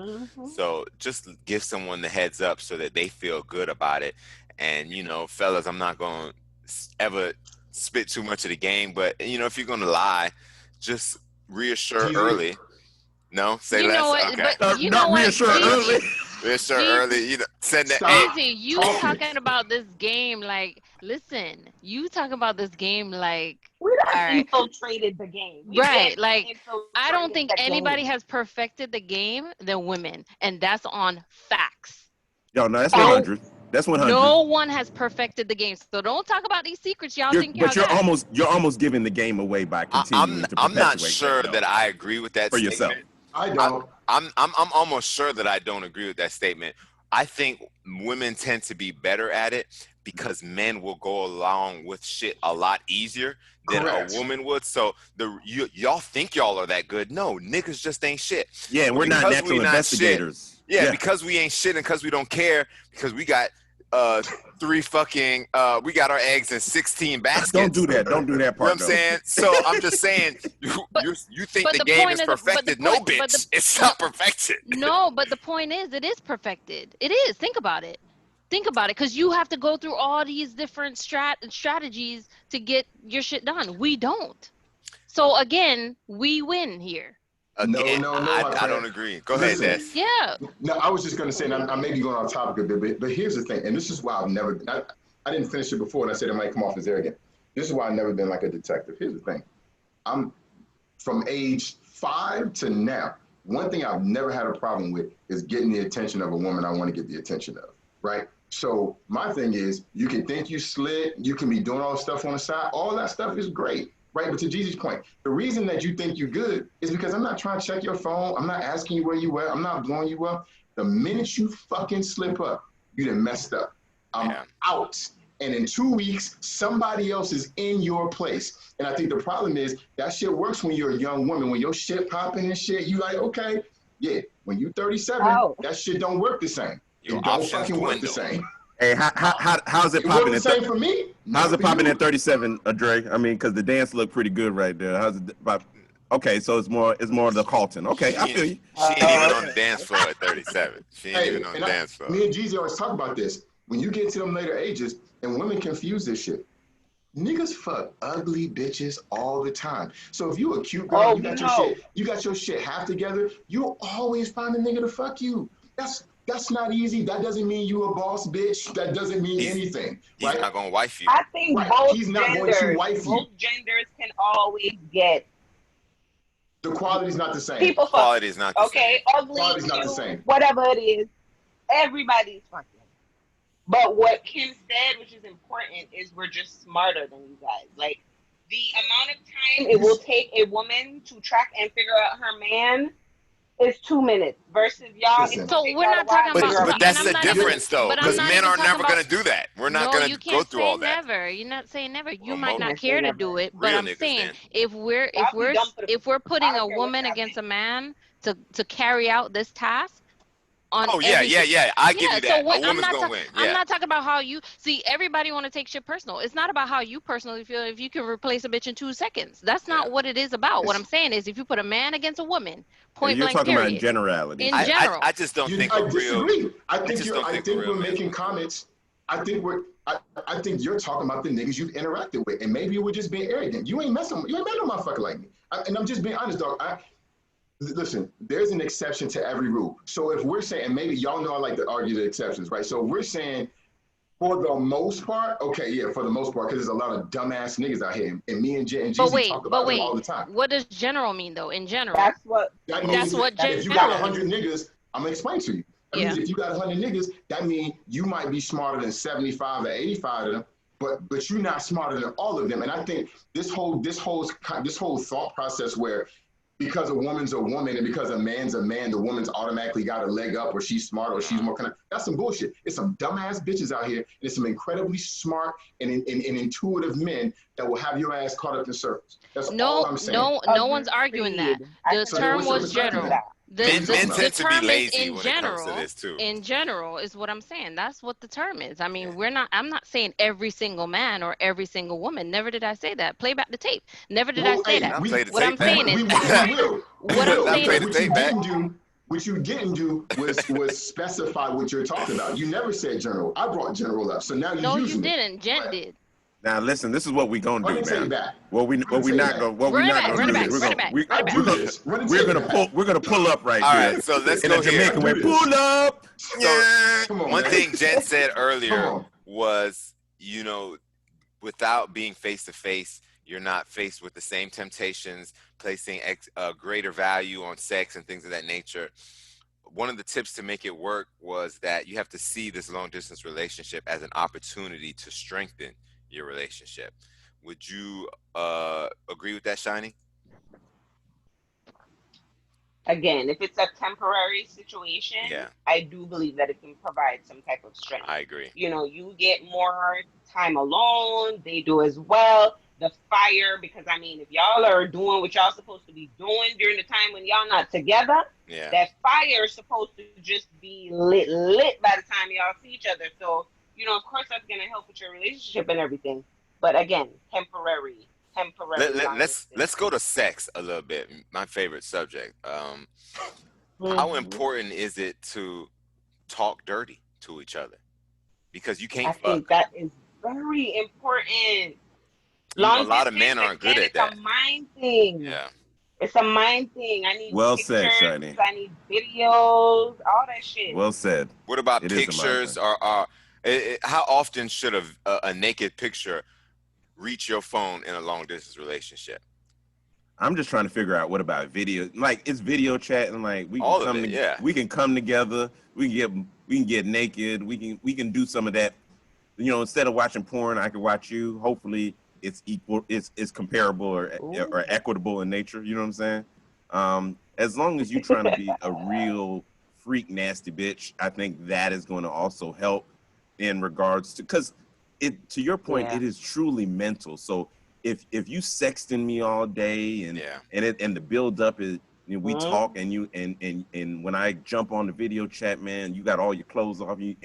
So just give someone the heads up so that they feel good about it. And, fellas, I'm not going to ever spit too much of the game, but, if you're going to lie, just reassure early. No? Say You less? know what? Okay. But you know Not what? reassure early. Reassure Jeezy. early. Send the Stop. Easy, you Talking. talking about this game like, listen, you talking about this game like, We done all right, infiltrated the game. right? Like, I don't infiltrated think the anybody game. has perfected the game than women, and that's on facts. Yo, no, that's Oh. 100. That's 100. No one has perfected the game, so don't talk about these secrets y'all think y'all got. You're almost giving the game away by continuing to perpetuate I'm not sure that I agree with that for statement. yourself. I don't. I'm almost sure that I don't agree with that statement. I think women tend to be better at it because men will go along with shit a lot easier than Correct. a woman would. So y'all think y'all are that good. No, niggas just ain't shit. Yeah, and we're not Because natural we not investigators. Yeah, because we ain't shit and because we don't care, because we got we got our eggs in 16 baskets. Don't do that. Don't do that part. You know what I'm saying? So I'm just saying, you think the game is perfected. No, bitch, it's not perfected. No, but the point is, it is perfected. It is. Think about it. Think about it, because you have to go through all these different strategies to get your shit done. We don't. So again, we win here. Again, No, I don't agree. Go ahead, Des. Yeah. No, I was just going to say, and I may be going off topic a bit, but here's the thing, and this is why I didn't finish it before, and I said it might come off as arrogant. This is why I've never been like a detective. Here's the thing. I'm from age 5 to now, one thing I've never had a problem with is getting the attention of a woman I want to get the attention of, right? So my thing is, you can think you slick, you can be doing all the stuff on the side. All that stuff is great, right? But to Jeezy's point, the reason that you think you're good is because I'm not trying to check your phone. I'm not asking you where you at. I'm not blowing you up. The minute you fucking slip up, you done messed up. I'm out. And in 2 weeks, somebody else is in your place. And I think the problem is that shit works when you're a young woman. When your shit popping and shit, you like, okay, yeah. When you 37, that shit don't work the same. It don't fucking work the same. Hey, how's it It popping? worked the same for me. How's it popping at 37, Dre? I mean, because the dance looked pretty good right there. How's it? Okay, so it's more the Carlton. Okay, I feel you. She ain't even on the dance floor at 37. She ain't even on the dance floor. Me and Jeezy always talk about this. When you get to them later ages, and women confuse this shit. Niggas fuck ugly bitches all the time. So if you a cute girl, you got your shit half together, you'll always find a nigga to fuck you. That's not easy. That doesn't mean you a boss bitch. That doesn't mean anything. He's not gonna wife you. I think both genders can always get. The quality's not the same. People fuck. Quality's not the same. Okay, ugly, quality's not the same. Whatever it is, everybody's fucking. But what Kim said, which is important, is we're just smarter than you guys. Like, the amount of time it will take a woman to track and figure out her man is 2 minutes versus y'all. So we're not talking about. But that's the difference, though, because men are never going to do that. We're not going to go through all that. Never. You're not saying never. You might not care to do it, but I'm saying if we're putting a woman against a man to carry out this task. I give you that. So a woman's gonna win. I'm not talking about how you see. Everybody want to take shit personal. It's not about how you personally feel. If you can replace a bitch in 2 seconds, that's not what it is about. What I'm saying is, if you put a man against a woman, point blank, you're talking about in generality. In general, I just don't think. I disagree. I think we're making comments. I think you're talking about the niggas you've interacted with, and maybe you were just being arrogant. You ain't met no motherfucker like me, and I'm just being honest, dog. Listen, there's an exception to every rule. So if we're saying, and maybe y'all know I like to argue the exceptions, right? So we're saying, for the most part, okay, yeah, for the most part, because there's a lot of dumbass niggas out here, and me and Gent and Jezzy talk about them all the time. What does general mean, though? In general, that's what if you got 100 niggas, I'm gonna explain to you. That means if you got 100 niggas, that means you might be smarter than 75 or 85 of them, but you're not smarter than all of them. And I think this whole thought process where, because a woman's a woman and because a man's a man, the woman's automatically got a leg up, or she's smart, or she's more kind of, that's some bullshit. It's some dumbass bitches out here, and it's some incredibly smart and intuitive men that will have your ass caught up in circles. That's all I'm saying. No one's arguing that. The term was general. Men tend to be lazy in when general, it comes to this too. In general is what I'm saying. That's what the term is. I mean, I'm not saying every single man or every single woman. Never did I say that. Play back the tape. Never did I say that. What I'm saying is, what you didn't do was specify what you're talking about. You never said general. I brought general up, so now you're using it. No, you didn't. Gent did. Now listen, this is what we gonna do, man. We're gonna pull up right All here. right, so let's go here. Pull up. Yeah. One thing Jen said earlier was, without being face to face, you're not faced with the same temptations, placing greater value on sex and things of that nature. One of the tips to make it work was that you have to see this long distance relationship as an opportunity to strengthen your relationship. Would you agree with that, Shyni? Again, if it's a temporary situation, I do believe that it can provide some type of strength. I agree. You get more time alone. They do as well. The fire, because if y'all are doing what y'all supposed to be doing during the time when y'all not together, that fire is supposed to just be lit by the time y'all see each other. So, of course that's going to help with your relationship and everything. But again, temporary. Let's go to sex a little bit. My favorite subject. How important is it to talk dirty to each other? Because you can't fuck. I think that is very important. A lot of men aren't good at that. It's a mind thing. Yeah. It's a mind thing. I need well pictures, said, Shyni. I need videos, all that shit. Well said. What about pictures? How often should a naked picture reach your phone in a long distance relationship? I'm just trying to figure out, what about video? Like, it's video chat, and like we can come together. We can We can get naked. We can do some of that. You know, instead of watching porn, I can watch you. Hopefully, it's equal. It's comparable or equitable in nature. You know what I'm saying? As long as you're trying to be a real freak, nasty bitch, I think that is going to also help in regards to, because to your point, it is truly mental. So if you sexting me all day and the build up is, you know, we talk and you and when I jump on the video chat, man, you got all your clothes off you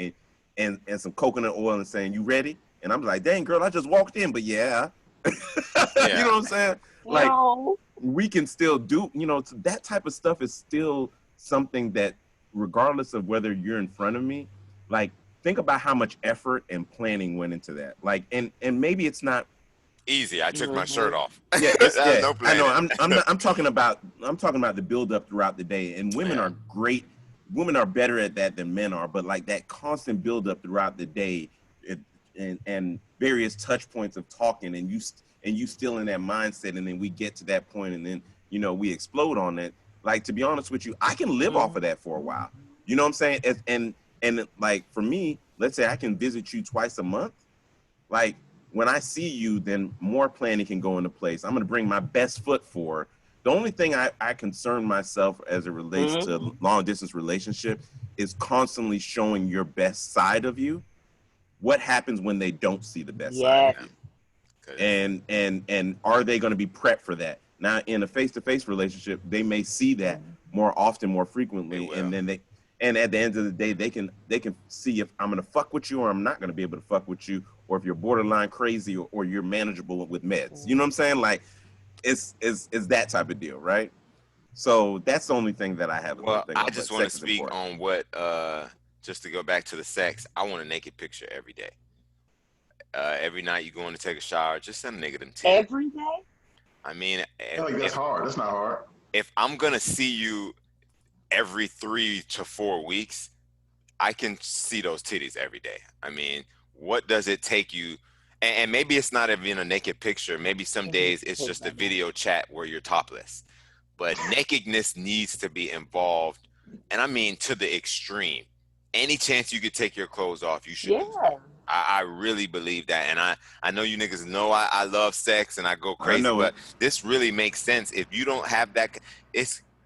and some coconut oil and saying, you ready? And I'm like, dang girl, I just walked in, but yeah. You know what I'm saying? Like, we can still do, you know, that type of stuff is still something that, regardless of whether you're in front of me, like, think about how much effort and planning went into that. Like, and maybe it's not easy. I took my shirt off. Yeah, no I know. I'm talking about the build up throughout the day. And women are great. Women are better at that than men are. But like that constant build up throughout the day, and various touch points of talking, and you still in that mindset, and then we get to that point, and then, you know, we explode on it. Like, to be honest with you, I can live off of that for a while. You know what I'm saying? And like, for me, let's say I can visit you twice a month. Like, when I see you, then more planning can go into place. I'm going to bring my best foot forward. The only thing I concern myself as it relates to long distance relationship is constantly showing your best side of you. What happens when they don't see the best side of you? And are they going to be prepped for that? Now, in a face-to-face relationship, they may see that more often, more frequently, and then and at the end of the day, they can see if I'm going to fuck with you or I'm not going to be able to fuck with you, or if you're borderline crazy or you're manageable with meds. You know what I'm saying? Like, it's that type of deal, right? So that's the only thing that I have. Well, I just want to speak on what, just to go back to the sex, I want a naked picture every day. Every night you go in to take a shower, just send a nigga them titties. Every day? I mean, that's hard. That's not hard. If I'm going to see you every 3 to 4 weeks, I can see those titties every day. I mean, what does it take you? And maybe it's not even a naked picture. Maybe some days it's just a video chat where you're topless. But nakedness needs to be involved. And I mean, to the extreme. Any chance you could take your clothes off, you should do so. I really believe that. And I know you niggas know I love sex and I go crazy, but this really makes sense. If you don't have that,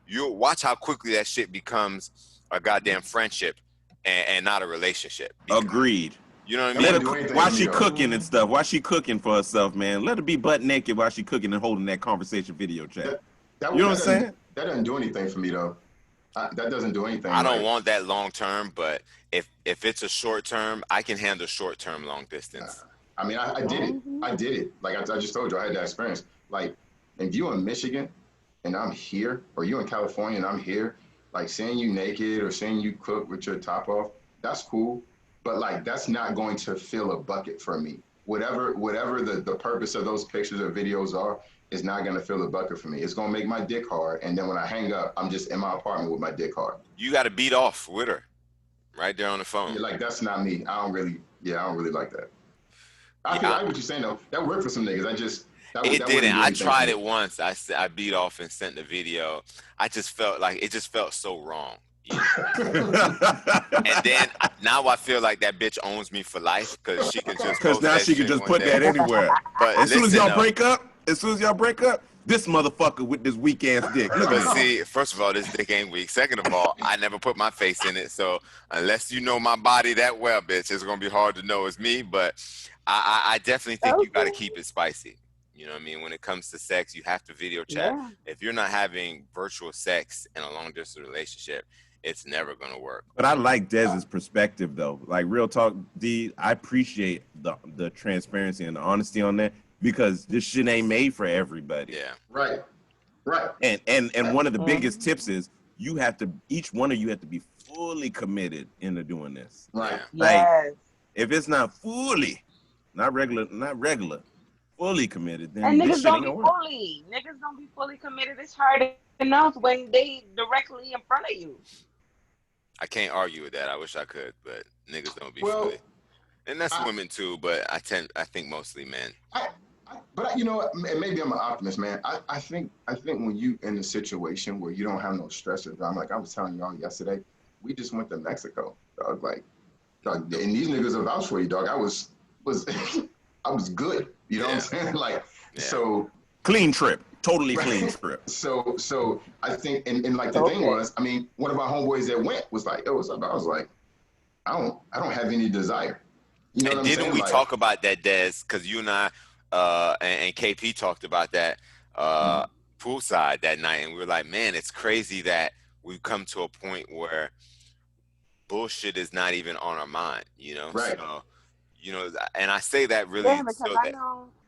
you'll watch how quickly that shit becomes a goddamn friendship and not a relationship. Agreed. You know what I mean? While she cooking and stuff, while she cooking for herself, man, let her be butt naked while she cooking and holding that conversation video chat. You know what I'm saying? That doesn't do anything for me, though. That doesn't do anything. I don't want that long term, but if it's a short term, I can handle short term long distance. I mean, I did it. I did it. Like I just told you, I had that experience. Like, if you in Michigan and I'm here, or you in California and I'm here, like, seeing you naked or seeing you cook with your top off, that's cool. But like, that's not going to fill a bucket for me. Whatever the purpose of those pictures or videos are, is not going to fill a bucket for me. It's going to make my dick hard. And then when I hang up, I'm just in my apartment with my dick hard. You got to beat off with her right there on the phone. Yeah, like, that's not me. I don't really like that. I feel like what you're saying, though. That worked for some niggas. It didn't. I tried it once. I beat off and sent the video. I just felt like it just felt so wrong. Yeah. And then now I feel like that bitch owns me for life because she can just now she can just put that anywhere. But as soon as y'all break up, this motherfucker with this weak ass dick. But see, first of all, this dick ain't weak. Second of all, I never put my face in it. So unless you know my body that well, bitch, it's gonna be hard to know it's me. But I definitely think you gotta keep it spicy. You know what I mean? When it comes to sex, you have to video chat. Yeah. If you're not having virtual sex in a long distance relationship, it's never going to work. But I like Dez's perspective, though. Like, real talk, D, I appreciate the transparency and the honesty on that, because this shit ain't made for everybody. Yeah. Right. And one of the biggest tips is each one of you have to be fully committed into doing this. Right. Like, if it's not fully, not regular, fully committed, then and this niggas don't be fully committed. It's hard enough when they directly in front of you. I can't argue with that. I wish I could, but niggas don't be fully. And that's women too, but I think mostly men. But you know what? Maybe I'm an optimist, man. I think when you in a situation where you don't have no stress or drama, like I was telling y'all yesterday, we just went to Mexico, dog. Like, dog, and these niggas will vouch for you, dog. I was I was good. You know what I'm saying? Like, so clean trip, totally clean trip. So I think, and like the thing was, I mean, one of our homeboys that went was like, "Yo, what's up?" I was like, I don't have any desire. You know and what I'm saying? Didn't we like, talk about that, Des? Because you and I and KP talked about that poolside that night, and we were like, man, it's crazy that we've come to a point where bullshit is not even on our mind, you know? Right. So, you know, and I say that really so that,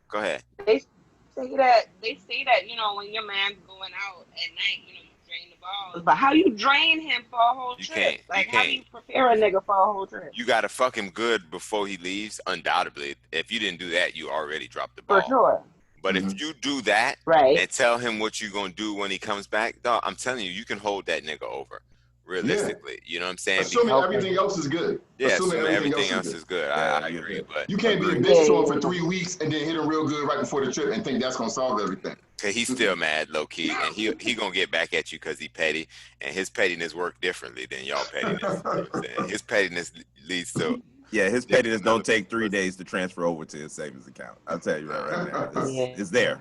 go ahead. They say that, you know, when your man's going out at night, you know, you drain the balls. But how you drain him for a whole trip? Like, how do you prepare a nigga for a whole trip? You got to fuck him good before he leaves, undoubtedly. If you didn't do that, you already dropped the ball. For sure. But if you do that and tell him what you're going to do when he comes back, dog, I'm telling you, you can hold that nigga over. Realistically, you know what I'm saying? Assuming everything else is good. Yeah, assuming everything else is good. I agree. But you can't be a bitch to him for 3 weeks and then hit him real good right before the trip and think that's gonna solve everything. Cause he's still mad, low key, and he gonna get back at you because he petty, and his pettiness work differently than y'all pettiness. You know what I'm saying? His pettiness leads to his pettiness don't take 3 days to transfer over to his savings account. I'll tell you that right now. It's there.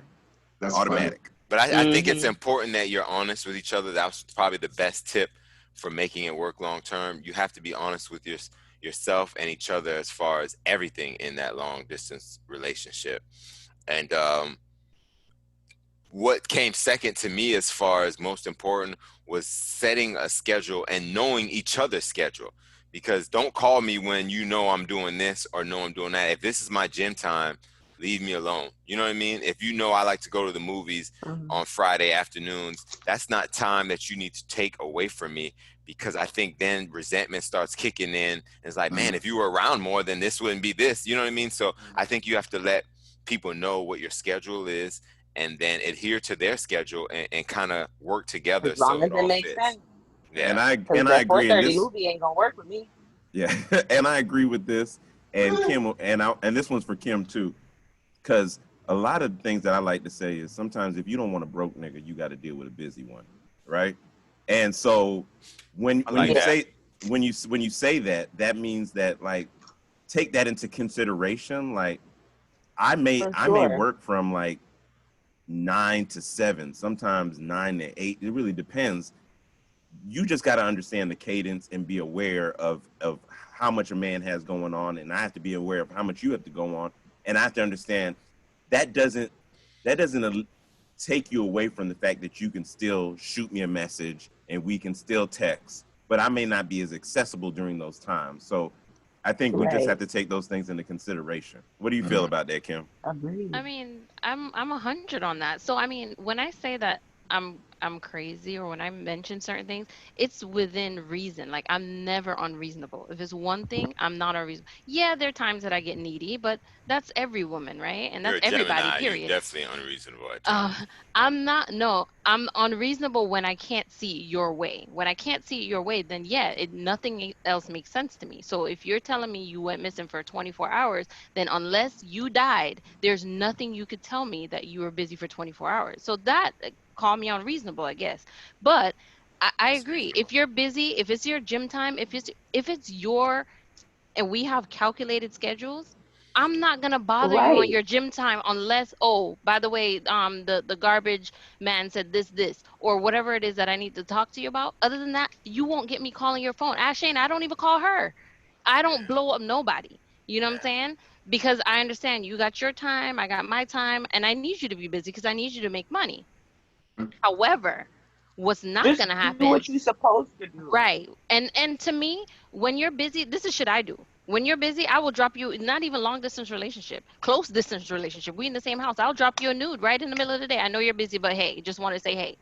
That's automatic. Funny. But I think it's important that you're honest with each other. That's probably the best tip for making it work long term. You have to be honest with yourself and each other as far as everything in that long distance relationship. And what came second to me as far as most important was setting a schedule and knowing each other's schedule. Because don't call me when you know I'm doing this or know I'm doing that. If this is my gym time, leave me alone. You know what I mean? If you know I like to go to the movies on Friday afternoons, that's not time that you need to take away from me, because I think then resentment starts kicking in. It's like, man, if you were around more, then this wouldn't be this. You know what I mean? So I think you have to let people know what your schedule is and then adhere to their schedule and kind of work together. As long as it makes sense. Yeah. And I agree. And this movie ain't gonna work with me. Yeah, and I agree with this. And Kim, and this one's for Kim too. Because a lot of things that I like to say is sometimes if you don't want a broke nigga, you got to deal with a busy one, right? And so when you say that, that means that, like, take that into consideration. Like, I may work from like 9 to 7, sometimes 9 to 8. It really depends. You just got to understand the cadence and be aware of how much a man has going on, and I have to be aware of how much you have to go on. And I have to understand that doesn't take you away from the fact that you can still shoot me a message and we can still text, but I may not be as accessible during those times. So I think we just have to take those things into consideration. What do you feel about that, Kim? I mean, I'm 100 on that. So I mean, when I say that I'm crazy, or when I mention certain things, it's within reason. Like, I'm never unreasonable. If it's one thing, I'm not unreasonable. Yeah, there are times that I get needy, but that's every woman, right? And that's everybody, Gemini, period. You're definitely unreasonable at times. I'm unreasonable when I can't see your way. When I can't see your way, then nothing else makes sense to me. So if you're telling me you went missing for 24 hours, then unless you died, there's nothing you could tell me that you were busy for 24 hours. So that, call me unreasonable, I guess. But I agree. If you're busy, if it's your gym time, if it's your, and we have calculated schedules, I'm not gonna bother you on your gym time unless, oh, by the way, the garbage man said this, or whatever it is that I need to talk to you about. Other than that, you won't get me calling your phone. Shane, I don't even call her. I don't blow up nobody. You know what I'm saying? Because I understand you got your time, I got my time, and I need you to be busy because I need you to make money. However, what's not going to happen? Do what you're supposed to do. Right. And to me, when you're busy, this is shit I do. When you're busy, I will drop you, not even long distance relationship, close distance relationship. We in the same house. I'll drop you a nude right in the middle of the day. I know you're busy, but hey, just want to say hey.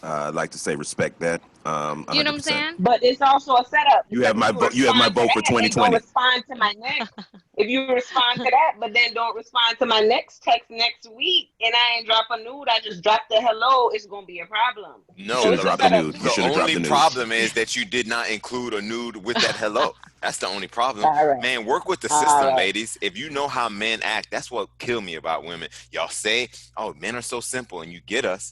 I'd like to say respect that. 100%. You know what I'm saying? But it's also a setup. You have my vote. You have my vote for 2020. Don't respond to my next. If you respond to that, but then don't respond to my next text next week, and I ain't drop a nude, I just dropped the hello, it's gonna be a problem. No, the only problem is that you did not include a nude with that hello. That's the only problem. Right. Man, work with the system, ladies. If you know how men act, that's what kill me about women. Y'all say, oh, men are so simple, and you get us.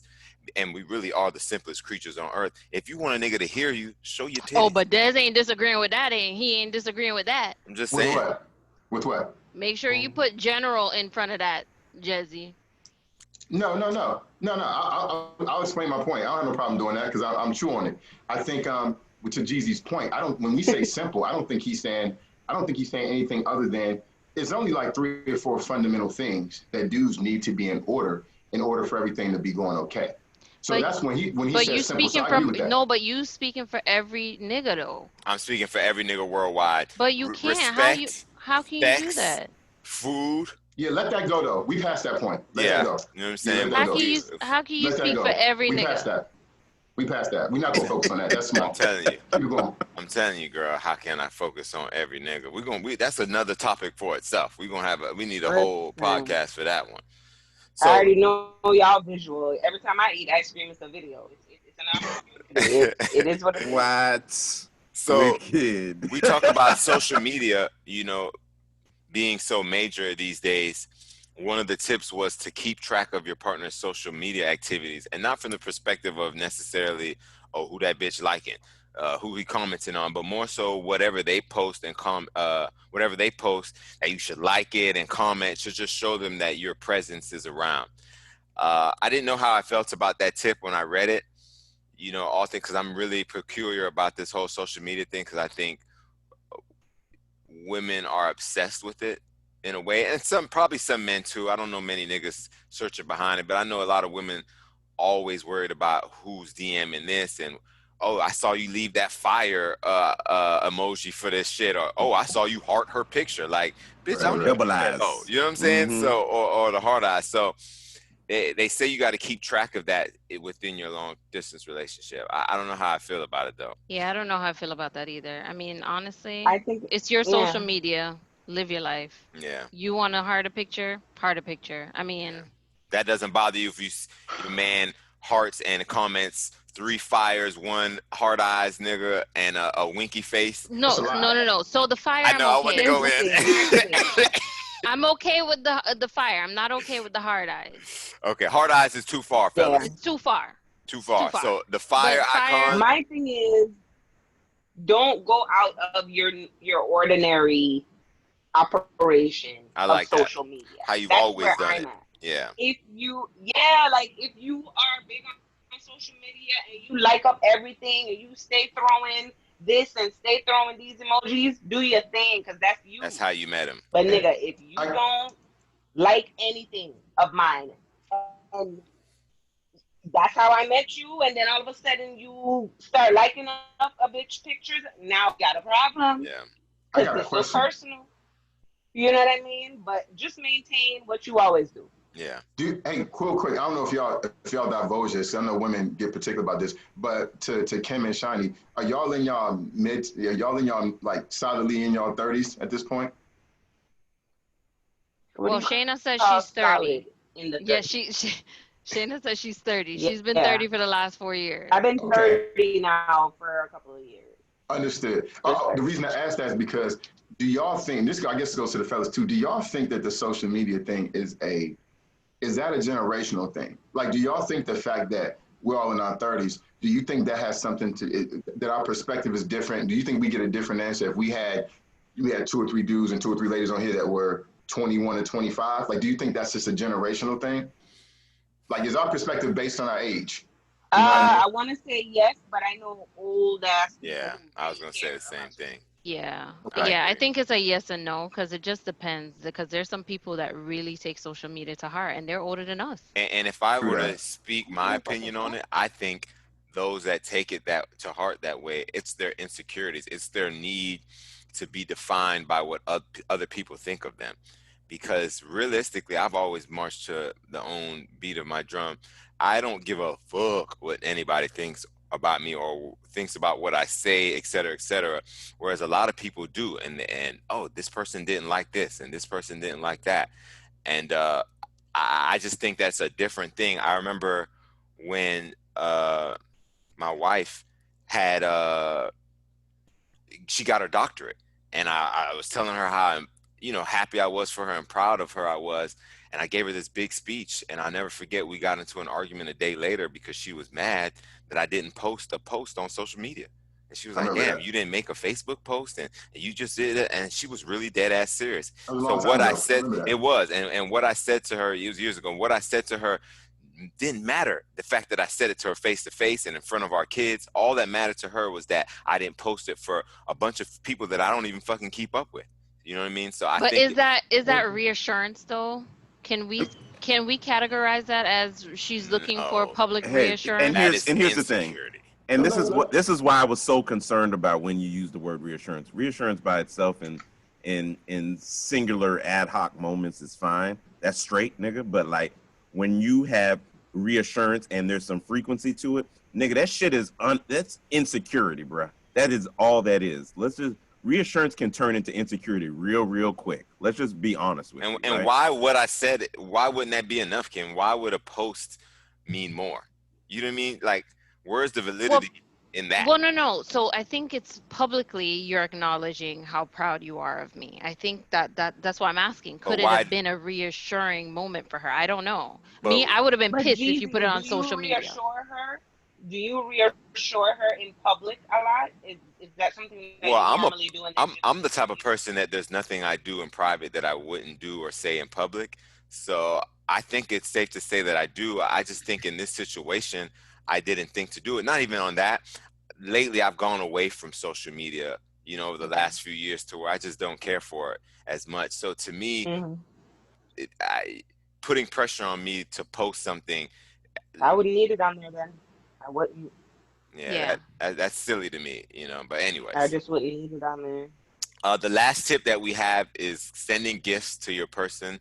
and we really are the simplest creatures on earth. If you want a nigga to hear you, show your titties. Oh, but Dez ain't disagreeing with that, and he ain't disagreeing with that. I'm just With saying. what? With what? Make sure you put general in front of that, Jezzy. No. I'll explain my point. I don't have no problem doing that because I'm true on it. I think to Jeezy's point, when we say simple, I don't think he's saying anything other than it's only like 3 or 4 fundamental things that dudes need to be in order for everything to be going okay. So that's when he says simple. So I agree with that. No, but you speaking for every nigga though. I'm speaking for every nigga worldwide. But you can't. Respect, how can you do that? Food. Yeah, let that go though. We passed that point. Let that go. You know what I'm saying? How can you speak for every nigga? We passed that. We're not gonna focus on that. That's small. I'm telling you. Keep going. I'm telling you, girl. How can I focus on every nigga? That's another topic for itself. We need a whole podcast for that one. So, I already know y'all visual. Every time I eat ice cream, it's a video. It's an opportunity. It is what it is. What? So we talk about social media, being so major these days. One of the tips was to keep track of your partner's social media activities, and not from the perspective of necessarily, who that bitch liking, who he commenting on, but more so whatever they post and whatever they post that you should like it and comment should just show them that your presence is around. I didn't know how I felt about that tip when I read it, all things because I'm really peculiar about this whole social media thing because I think women are obsessed with it in a way, and probably some men too. I don't know many niggas searching behind it, but I know a lot of women always worried about who's DMing this and I saw you leave that fire emoji for this shit, or I saw you heart her picture. Like, bitch, I'm double eyes. You know what I'm saying? Mm-hmm. So or the hard eyes. So they say you got to keep track of that within your long distance relationship. I don't know how I feel about it though. Yeah, I don't know how I feel about that either. I mean, honestly, I think it's your social media. Live your life. Yeah. You want to heart a picture? Heart a picture. I mean, that doesn't bother you if your man hearts and comments 3 fires, 1 hard eyes nigga, and a winky face. No. So the fire, I know. I'm okay. I want to go in. I'm okay with the fire. I'm not okay with the hard eyes. Okay, hard eyes is too far, fellas. It's too far. Too far. So the fire icon. My thing is, don't go out of your ordinary operation of social media. How you've always done it. Yeah. If you are big on social media and you like up everything and you stay throwing this and stay throwing these emojis, do your thing because that's you. That's how you met him. But nigga, if you don't like anything of mine, that's how I met you, and then all of a sudden you start liking up a bitch pictures, now you got a problem. Yeah. I got a question. Personal. You know what I mean? But just maintain what you always do. Yeah. Hey, quick. I don't know if y'all divulge this. I know women get particular about this, but to Kim and Shyni, are y'all in y'all like solidly in y'all 30s at this point? Well, Shayna says she's 30. In the 30s. Yeah, Shayna says she's 30. Yeah. She's been 30 for the last 4 years. I've been 30 now for a couple of years. Understood. The reason I asked that is because do y'all think, this I guess goes to the fellas too, do y'all think that the social media thing is that a generational thing? Like, do y'all think the fact that we're all in our 30s, do you think that has something to it, that our perspective is different? Do you think we get a different answer if we had 2 or 3 dudes and 2 or 3 ladies on here that were 21 and 25? Like, do you think that's just a generational thing? Like, is our perspective based on our age? You know I want to say yes, but I know old ass. Yeah, I was gonna say the same thing. Yeah, I think it's a yes and no because it just depends. Because there's some people that really take social media to heart, and they're older than us. And if I were to speak my opinion on it, I think those that take it to heart that way, it's their insecurities, it's their need to be defined by what other people think of them. Because realistically, I've always marched to the own beat of my drum. I don't give a fuck what anybody thinks about me or thinks about what I say, et cetera, et cetera. Whereas a lot of people do. And this person didn't like this and this person didn't like that. And I just think that's a different thing. I remember when my wife had, she got her doctorate. And I was telling her how, happy I was for her and proud of her I was. And I gave her this big speech, and I'll never forget, we got into an argument a day later because she was mad that I didn't post a post on social media. And she was like, damn, you didn't make a Facebook post and you just did it. And she was really dead ass serious. So what I said, it was, and what I said to her, it was years ago, what I said to her didn't matter. The fact that I said it to her face to face and in front of our kids, all that mattered to her was that I didn't post it for a bunch of people that I don't even fucking keep up with. You know what I mean? So I think is that reassurance though? Can we categorize that as she's looking for public reassurance? And here's the thing. And this is why I was so concerned about when you use the word reassurance. Reassurance by itself in singular ad hoc moments is fine. That's straight, nigga. But like when you have reassurance and there's some frequency to it, nigga, that shit is that's insecurity, bruh. That is all that is. Reassurance can turn into insecurity real quick. Let's just be honest with you. And right? why wouldn't that be enough, Kim? Why would a post mean more? You know what I mean? Like, where's the validity in that? Well, no. So I think it's publicly you're acknowledging how proud you are of me. I think that's why I'm asking. Could it have been a reassuring moment for her? I don't know. I would have been pissed if you put it on social media. Do you reassure her in public a lot? Is that something that you normally do? I'm the type of person that there's nothing I do in private that I wouldn't do or say in public. So I think it's safe to say that I do. I just think in this situation, I didn't think to do it. Not even on that. Lately, I've gone away from social media, over the last few years to where I just don't care for it as much. So to me, putting pressure on me to post something. I wouldn't need it on there then. I wouldn't. Yeah. That's silly to me, but anyways. I just wouldn't need it on there. The last tip that we have is sending gifts to your person,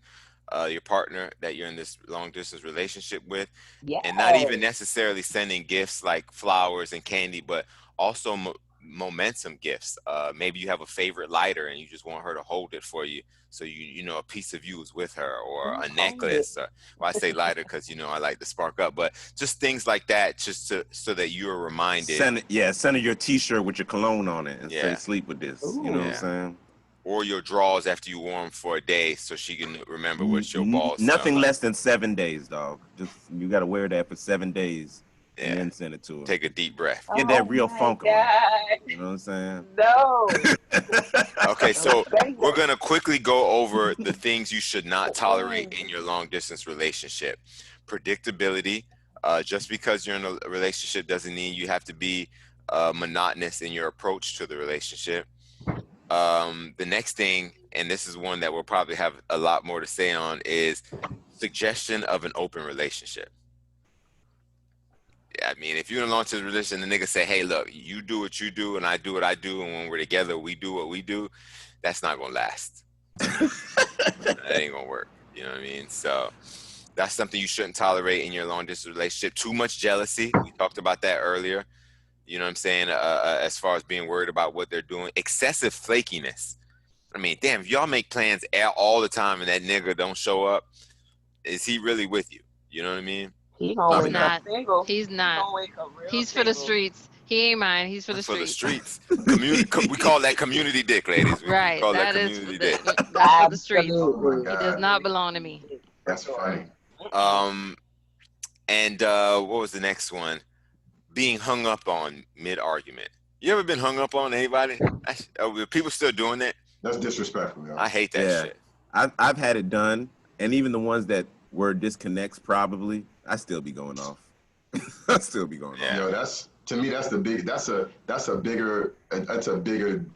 your partner that you're in this long distance relationship with. Yes. And not even necessarily sending gifts like flowers and candy, but also momentum gifts. Maybe you have a favorite lighter and you just want her to hold it for you. So a piece of you is with her, or a necklace. I say lighter because I like to spark up, but just things like that, just so that you're reminded. Send her your T-shirt with your cologne on it and say, "Sleep with this." Ooh. You know what I'm saying? Or your drawers after you wore them for a day, so she can remember what your balls. Nothing less than 7 days, dog. Just you got to wear that for 7 days. Yeah. And then send it to her. Take a deep breath. Get that real funk on. You know what I'm saying? No. Okay, so we're going to quickly go over the things you should not tolerate in your long distance relationship. Predictability. Just because you're in a relationship doesn't mean you have to be monotonous in your approach to the relationship. The next thing, and this is one that we'll probably have a lot more to say on, is suggestion of an open relationship. I mean, if you're in a long-term relationship and the nigga say, hey, look, you do what you do and I do what I do, and when we're together, we do what we do, that's not going to last. That ain't going to work. You know what I mean? So that's something you shouldn't tolerate in your long-distance relationship. Too much jealousy. We talked about that earlier. You know what I'm saying? As far as being worried about what they're doing. Excessive flakiness. I mean, damn, if y'all make plans all the time and that nigga don't show up, is he really with you? You know what I mean? He's not. He's not. He's for the streets. He ain't mine. He's for the streets. For the streets. We call that community dick, ladies. Right. Call that is community dick. That's for the streets. Oh he does not belong to me. That's funny. And what was the next one? Being hung up on mid-argument. You ever been hung up on anybody? Are people still doing that? That's disrespectful, yo. I hate that shit. I've had it done, and even the ones that were disconnects, probably, I still be going off. I still be going off. Yo, to me, that's a bigger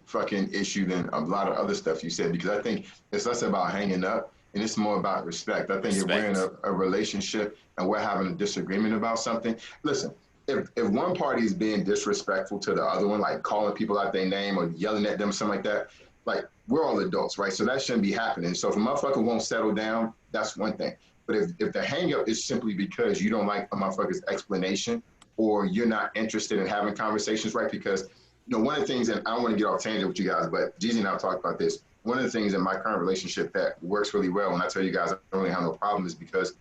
fucking issue than a lot of other stuff you said, because I think it's less about hanging up and it's more about respect. I think if we're in a relationship and we're having a disagreement about something, listen, if one party is being disrespectful to the other one, like calling people out their name or yelling at them, something like that, like, we're all adults, right? So that shouldn't be happening. So if a motherfucker won't settle down, that's one thing. But if the hang up is simply because you don't like a motherfucker's explanation or you're not interested in having conversations, right? Because, one of the things, and I don't want to get off tangent with you guys, but Jezzy and I talked about this. One of the things in my current relationship that works really well, and I tell you guys I don't really have no problem, is because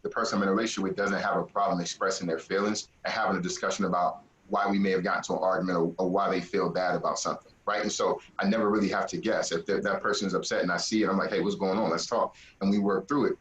the person I'm in a relationship with doesn't have a problem expressing their feelings and having a discussion about why we may have gotten to an argument or why they feel bad about something, right? And so I never really have to guess. If that person is upset and I see it, I'm like, hey, what's going on? Let's talk. And we work through it.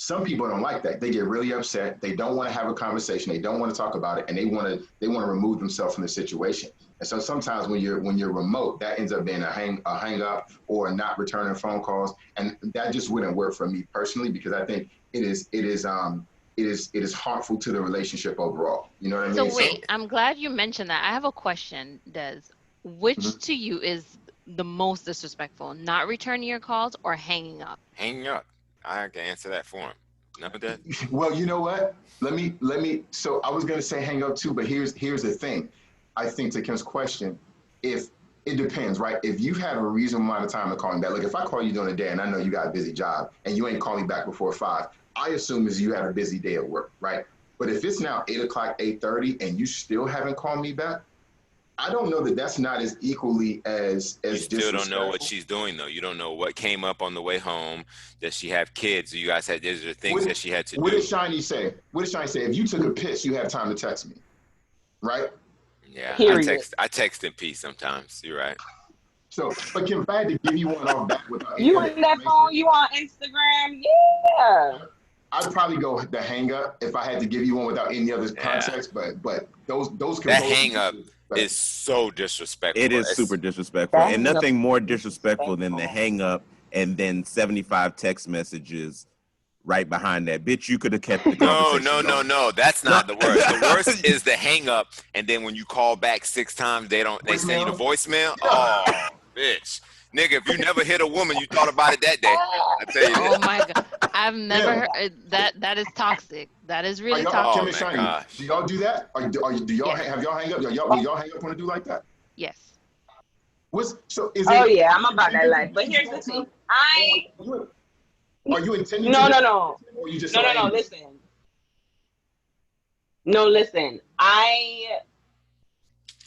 Some people don't like that. They get really upset. They don't want to have a conversation. They don't want to talk about it, and they want to remove themselves from the situation. And so sometimes when you're remote, that ends up being a hang up or not returning phone calls, and that just wouldn't work for me personally, because I think it is harmful to the relationship overall. You know what I mean? So wait, I'm glad you mentioned that. I have a question, Des. Which to you is the most disrespectful? Not returning your calls or hanging up? Hanging up. I can answer that for him. No, Des? Well, you know what? Let me. So I was gonna say hang up too, but here's the thing. I think to Kim's question, if it depends, right? If you've had a reasonable amount of time to call me back, like if I call you during the day and I know you got a busy job and you ain't calling back before 5, I assume is you had a busy day at work, right? But if it's now 8 o'clock, 8:30, and you still haven't called me back, I don't know that that's not as equally as you still don't know what she's doing though. You don't know what came up on the way home. Does she have kids? Do you guys have these are things that she had to do? What did Shyni say? If you took a piss, you have time to text me, right? Yeah, Period. I text in peace sometimes. You're right. So, but Kim, if I had to give you one off back without You on that phone? You on Instagram? Yeah. I'd probably go the hang up if I had to give you one without any other context. But those that hang up is so disrespectful. It is super disrespectful, and nothing more disrespectful than the hang up and then 75 text messages right behind that. Bitch, you could have kept the conversation going. No. That's not the worst. The worst is the hang up, and then when you call back 6 times, they send you the voicemail. Oh, bitch. Nigga, if you never hit a woman, you thought about it that day. I tell you that. Oh my God. I've never heard that is toxic. That is really toxic. Oh my gosh. Do y'all do that? Do y'all have y'all hang up? Will y'all hang up when it do like that? Yes. Yeah, I'm about that life. But here's the thing. Are you intending No. Or you just No, listen. No, listen.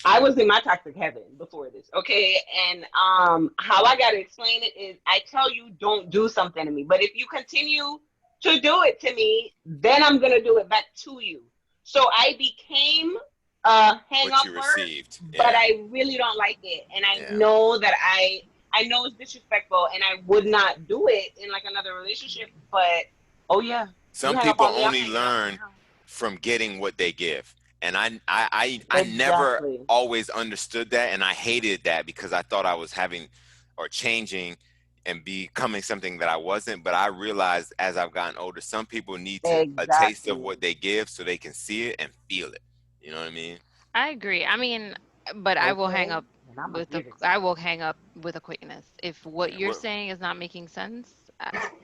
I was in my toxic heaven before this, okay? And how I gotta explain it is I tell you don't do something to me. But if you continue to do it to me, then I'm gonna do it back to you. So I became hang up but I really don't like it. And I know that I know it's disrespectful and I would not do it in like another relationship, but some people only learn from getting what they give. And I never always understood that, and I hated that because I thought I was having or changing and becoming something that I wasn't. But I realized as I've gotten older, some people need a taste of what they give so they can see it and feel it. You know what I mean? I agree. I mean, but I will hang up with a quickness. If what you're saying is not making sense.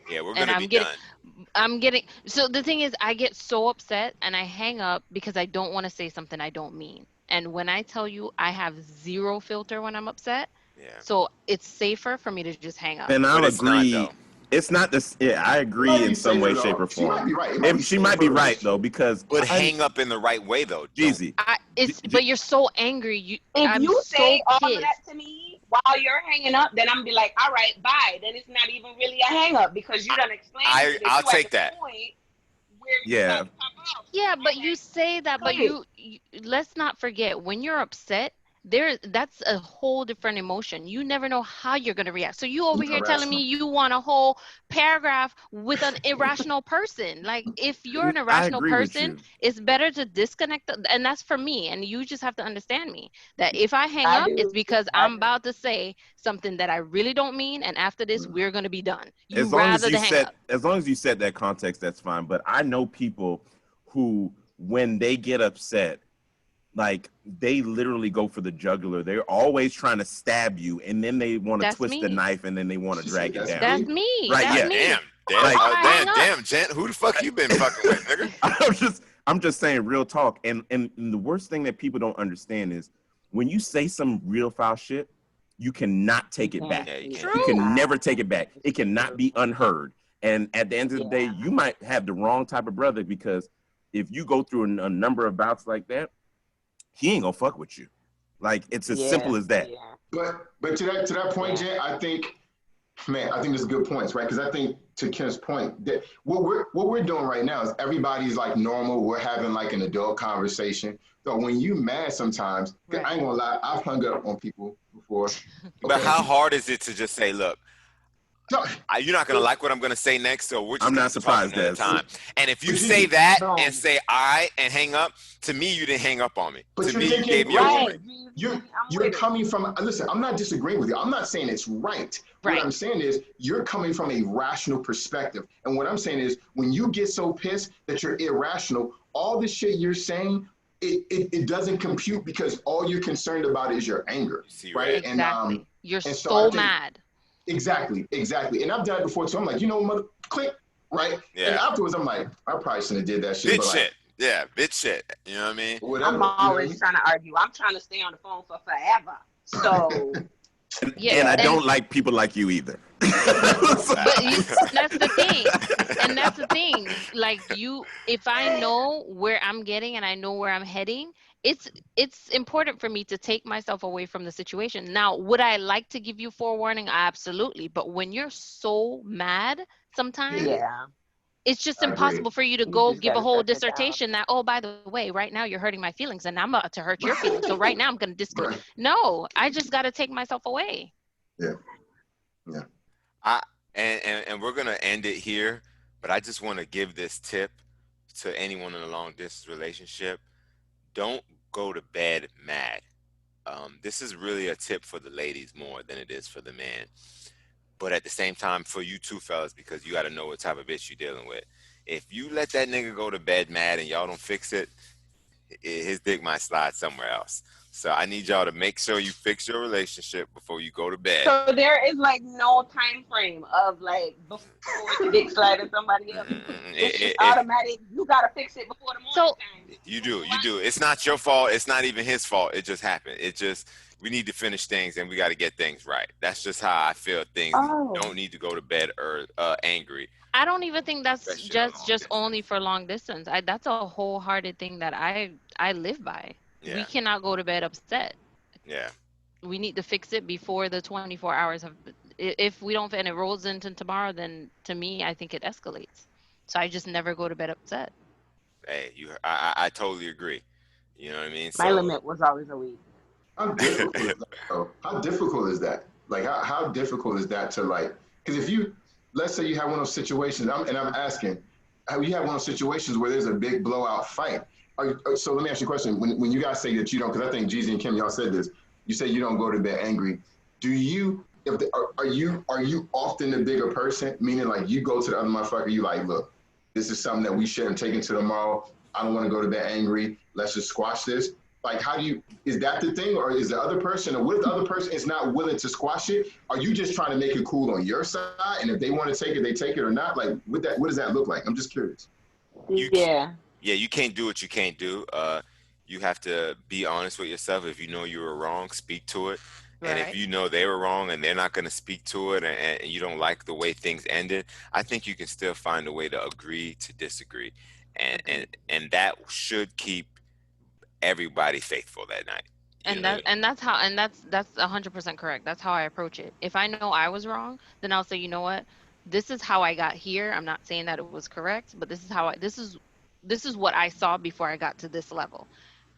We're gonna be done. So the thing is, I get so upset and I hang up because I don't want to say something I don't mean. And when I tell you I have zero filter when I'm upset, so it's safer for me to just hang up. And I'll agree. It's not this. Yeah, I agree in some way, shape, or form. She might be right. She might be right though, because hang up in the right way though. Jeezy. But you're so angry. If you say all of that to me while you're hanging up, then I'm be like, all right, bye. Then it's not even really a hang up because you done explained. I'll take that. Yeah, but you say that, but you let's not forget when you're upset. That's a whole different emotion. You never know how you're going to react. So you over here telling me you want a whole paragraph with an irrational person. Like if you're an irrational person, it's better to disconnect. And that's for me. And you just have to understand me that if I hang up, it's because I'm about to say something that I really don't mean. And after this, we're going to be done. As long as you set that context, that's fine. But I know people who, when they get upset, like they literally go for the jugular. They're always trying to stab you, and then they want to twist the knife, and then they want to drag it down. That's me. Right? That's me. Damn, Gent. Who the fuck you been fucking with, nigga? I'm just saying real talk. And the worst thing that people don't understand is when you say some real foul shit, you cannot take it back. You can never take it back. It cannot be unheard. And at the end of the day, you might have the wrong type of brother, because if you go through a number of bouts like that, he ain't gonna fuck with you. Like it's as simple as that. But to that point, Jen, I think there's good points, right? Because I think to Kim's point, that what we're doing right now is everybody's like normal. We're having like an adult conversation. So when you mad sometimes, I ain't gonna lie, I've hung up on people before. But how hard is it to just say, look, you're not gonna like what I'm gonna say next, so we're just gonna talk another time. And if you say that and say "I" and hang up, to me you didn't hang up on me. But to you're me, thinking, you gave me a warning. You're coming from. Listen, I'm not disagreeing with you. I'm not saying it's right. What I'm saying is you're coming from a rational perspective, and what I'm saying is when you get so pissed that you're irrational, all the shit you're saying. It doesn't compute because all you're concerned about is your anger, right? Exactly. And you're and so mad. Exactly. And I've done it before, so I'm like, you know, mother, click, right? Yeah. And afterwards, I'm like, I probably shouldn't have did that shit. Bitch shit. Like, Yeah, bitch shit. You know what I mean? Whatever. I'm always trying to argue. I'm trying to stay on the phone for forever. So. And I don't like people like you either. But that's the thing. And that's the thing. Like if I know where I'm getting and I know where I'm heading, it's important for me to take myself away from the situation. Now, would I like to give you forewarning? Absolutely. But when you're so mad sometimes, it's just impossible for you to go give a whole dissertation that, oh, by the way, right now you're hurting my feelings and I'm about to hurt your feelings. So right now I'm going to disconnect. No, I just got to take myself away. Yeah. And we're going to end it here, but I just want to give this tip to anyone in a long distance relationship. Don't go to bed mad. This is really a tip for the ladies more than it is for the man. But at the same time, for you too, fellas, because you got to know what type of bitch you're dealing with. If you let that nigga go to bed mad and y'all don't fix it, his dick might slide somewhere else. So I need y'all to make sure you fix your relationship before you go to bed. So there is like no time frame of like before the dick slide in somebody else. It's automatic. You gotta fix it before the morning time. You do. It's not your fault. It's not even his fault. It just happened. We need to finish things and we got to get things right. That's just how I feel. Things don't need to go to bed angry. I don't even think that's just only for long distance. That's a wholehearted thing that I live by. Yeah. We cannot go to bed upset. Yeah. We need to fix it before the 24 hours of. If we don't, and it rolls into tomorrow, then to me, I think it escalates. So I just never go to bed upset. Hey, I totally agree. You know what I mean? My limit was always a week. How difficult is that, though? How difficult is that? Like, how difficult is that to like? Because if you, let's say you have one of those situations, I'm asking, how you have one of those situations where there's a big blowout fight. So let me ask you a question. When you guys say that you don't, because I think Jezzy and Kim, y'all said this. You say you don't go to bed angry. Do you? Are you often the bigger person? Meaning, like, you go to the other motherfucker, you like, look, this is something that we shouldn't take into tomorrow. I don't want to go to bed angry. Let's just squash this. Like, is that the thing, or is the other person, or what if the other person is not willing to squash it? Are you just trying to make it cool on your side? And if they want to take it, they take it or not? Like, what does that look like? I'm just curious. Yeah, you can't do what you can't do. You have to be honest with yourself. If you know you were wrong, speak to it. Right. And if you know they were wrong and they're not going to speak to it and you don't like the way things ended, I think you can still find a way to agree to disagree. And that should keep everybody faithful that night. That's 100% correct. That's how I approach it. If I know I was wrong, then I'll say, you know what, this is how I got here. I'm not saying that it was correct, but this is what I saw before I got to this level.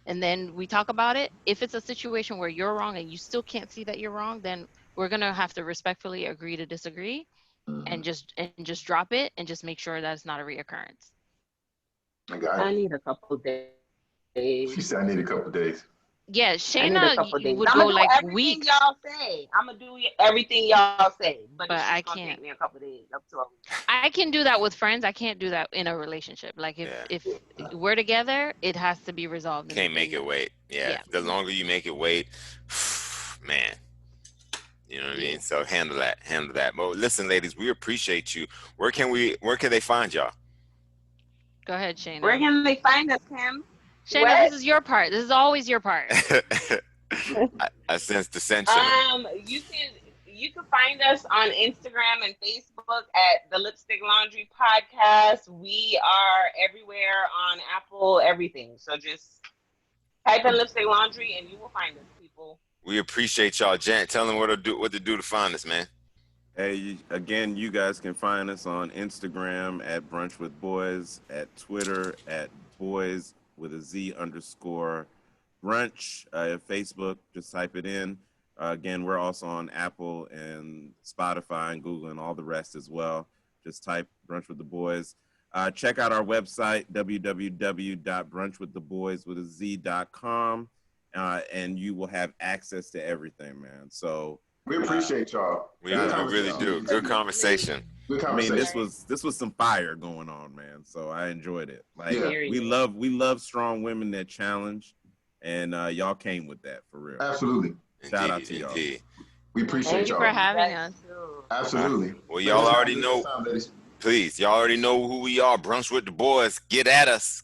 And then we talk about it. If it's a situation where you're wrong and you still can't see that you're wrong, then we're gonna have to respectfully agree to disagree, and just drop it and just make sure that it's not a reoccurrence. I need a couple days. She said I need a couple days. Yeah, Shayna would go like weeks. Y'all say. I'm gonna do everything y'all say, but it's I gonna can't. take me a couple days, up to a week. I can do that with friends. I can't do that in a relationship. Like if we're together, it has to be resolved. Can't make it wait. Yeah. The longer you make it wait, man. You know what I mean? So handle that. But listen, ladies, we appreciate you. Where can they find y'all? Go ahead, Shayna. Where can they find us, Kim? Shayna, this is your part. This is always your part. I sense dissension. You can find us on Instagram and Facebook at the Lipstick Laundry Podcast. We are everywhere on Apple, everything. So just type in Lipstick Laundry and you will find us, people. We appreciate y'all. Gent, tell them what to do to find us, man. Hey, again, you guys can find us on Instagram at Brunch with Boys, at Twitter at Boys with a Z _ brunch. Facebook, just type it in. Again, we're also on Apple and Spotify and Google and all the rest as well. Just type Brunch with the Boys. Check out our website, www.brunchwiththeboys.com, and you will have access to everything, man. So we appreciate y'all. We really do. Good conversation. Good conversation. I mean, this was some fire going on, man. So I enjoyed it. Like Yeah. we love strong women that challenge, and y'all came with that for real. Absolutely. Shout out to y'all. Indeed. We appreciate Thank you y'all. for having us. Absolutely. Well, y'all already know. Please, y'all already know who we are. Brunch with the Boys. Get at us.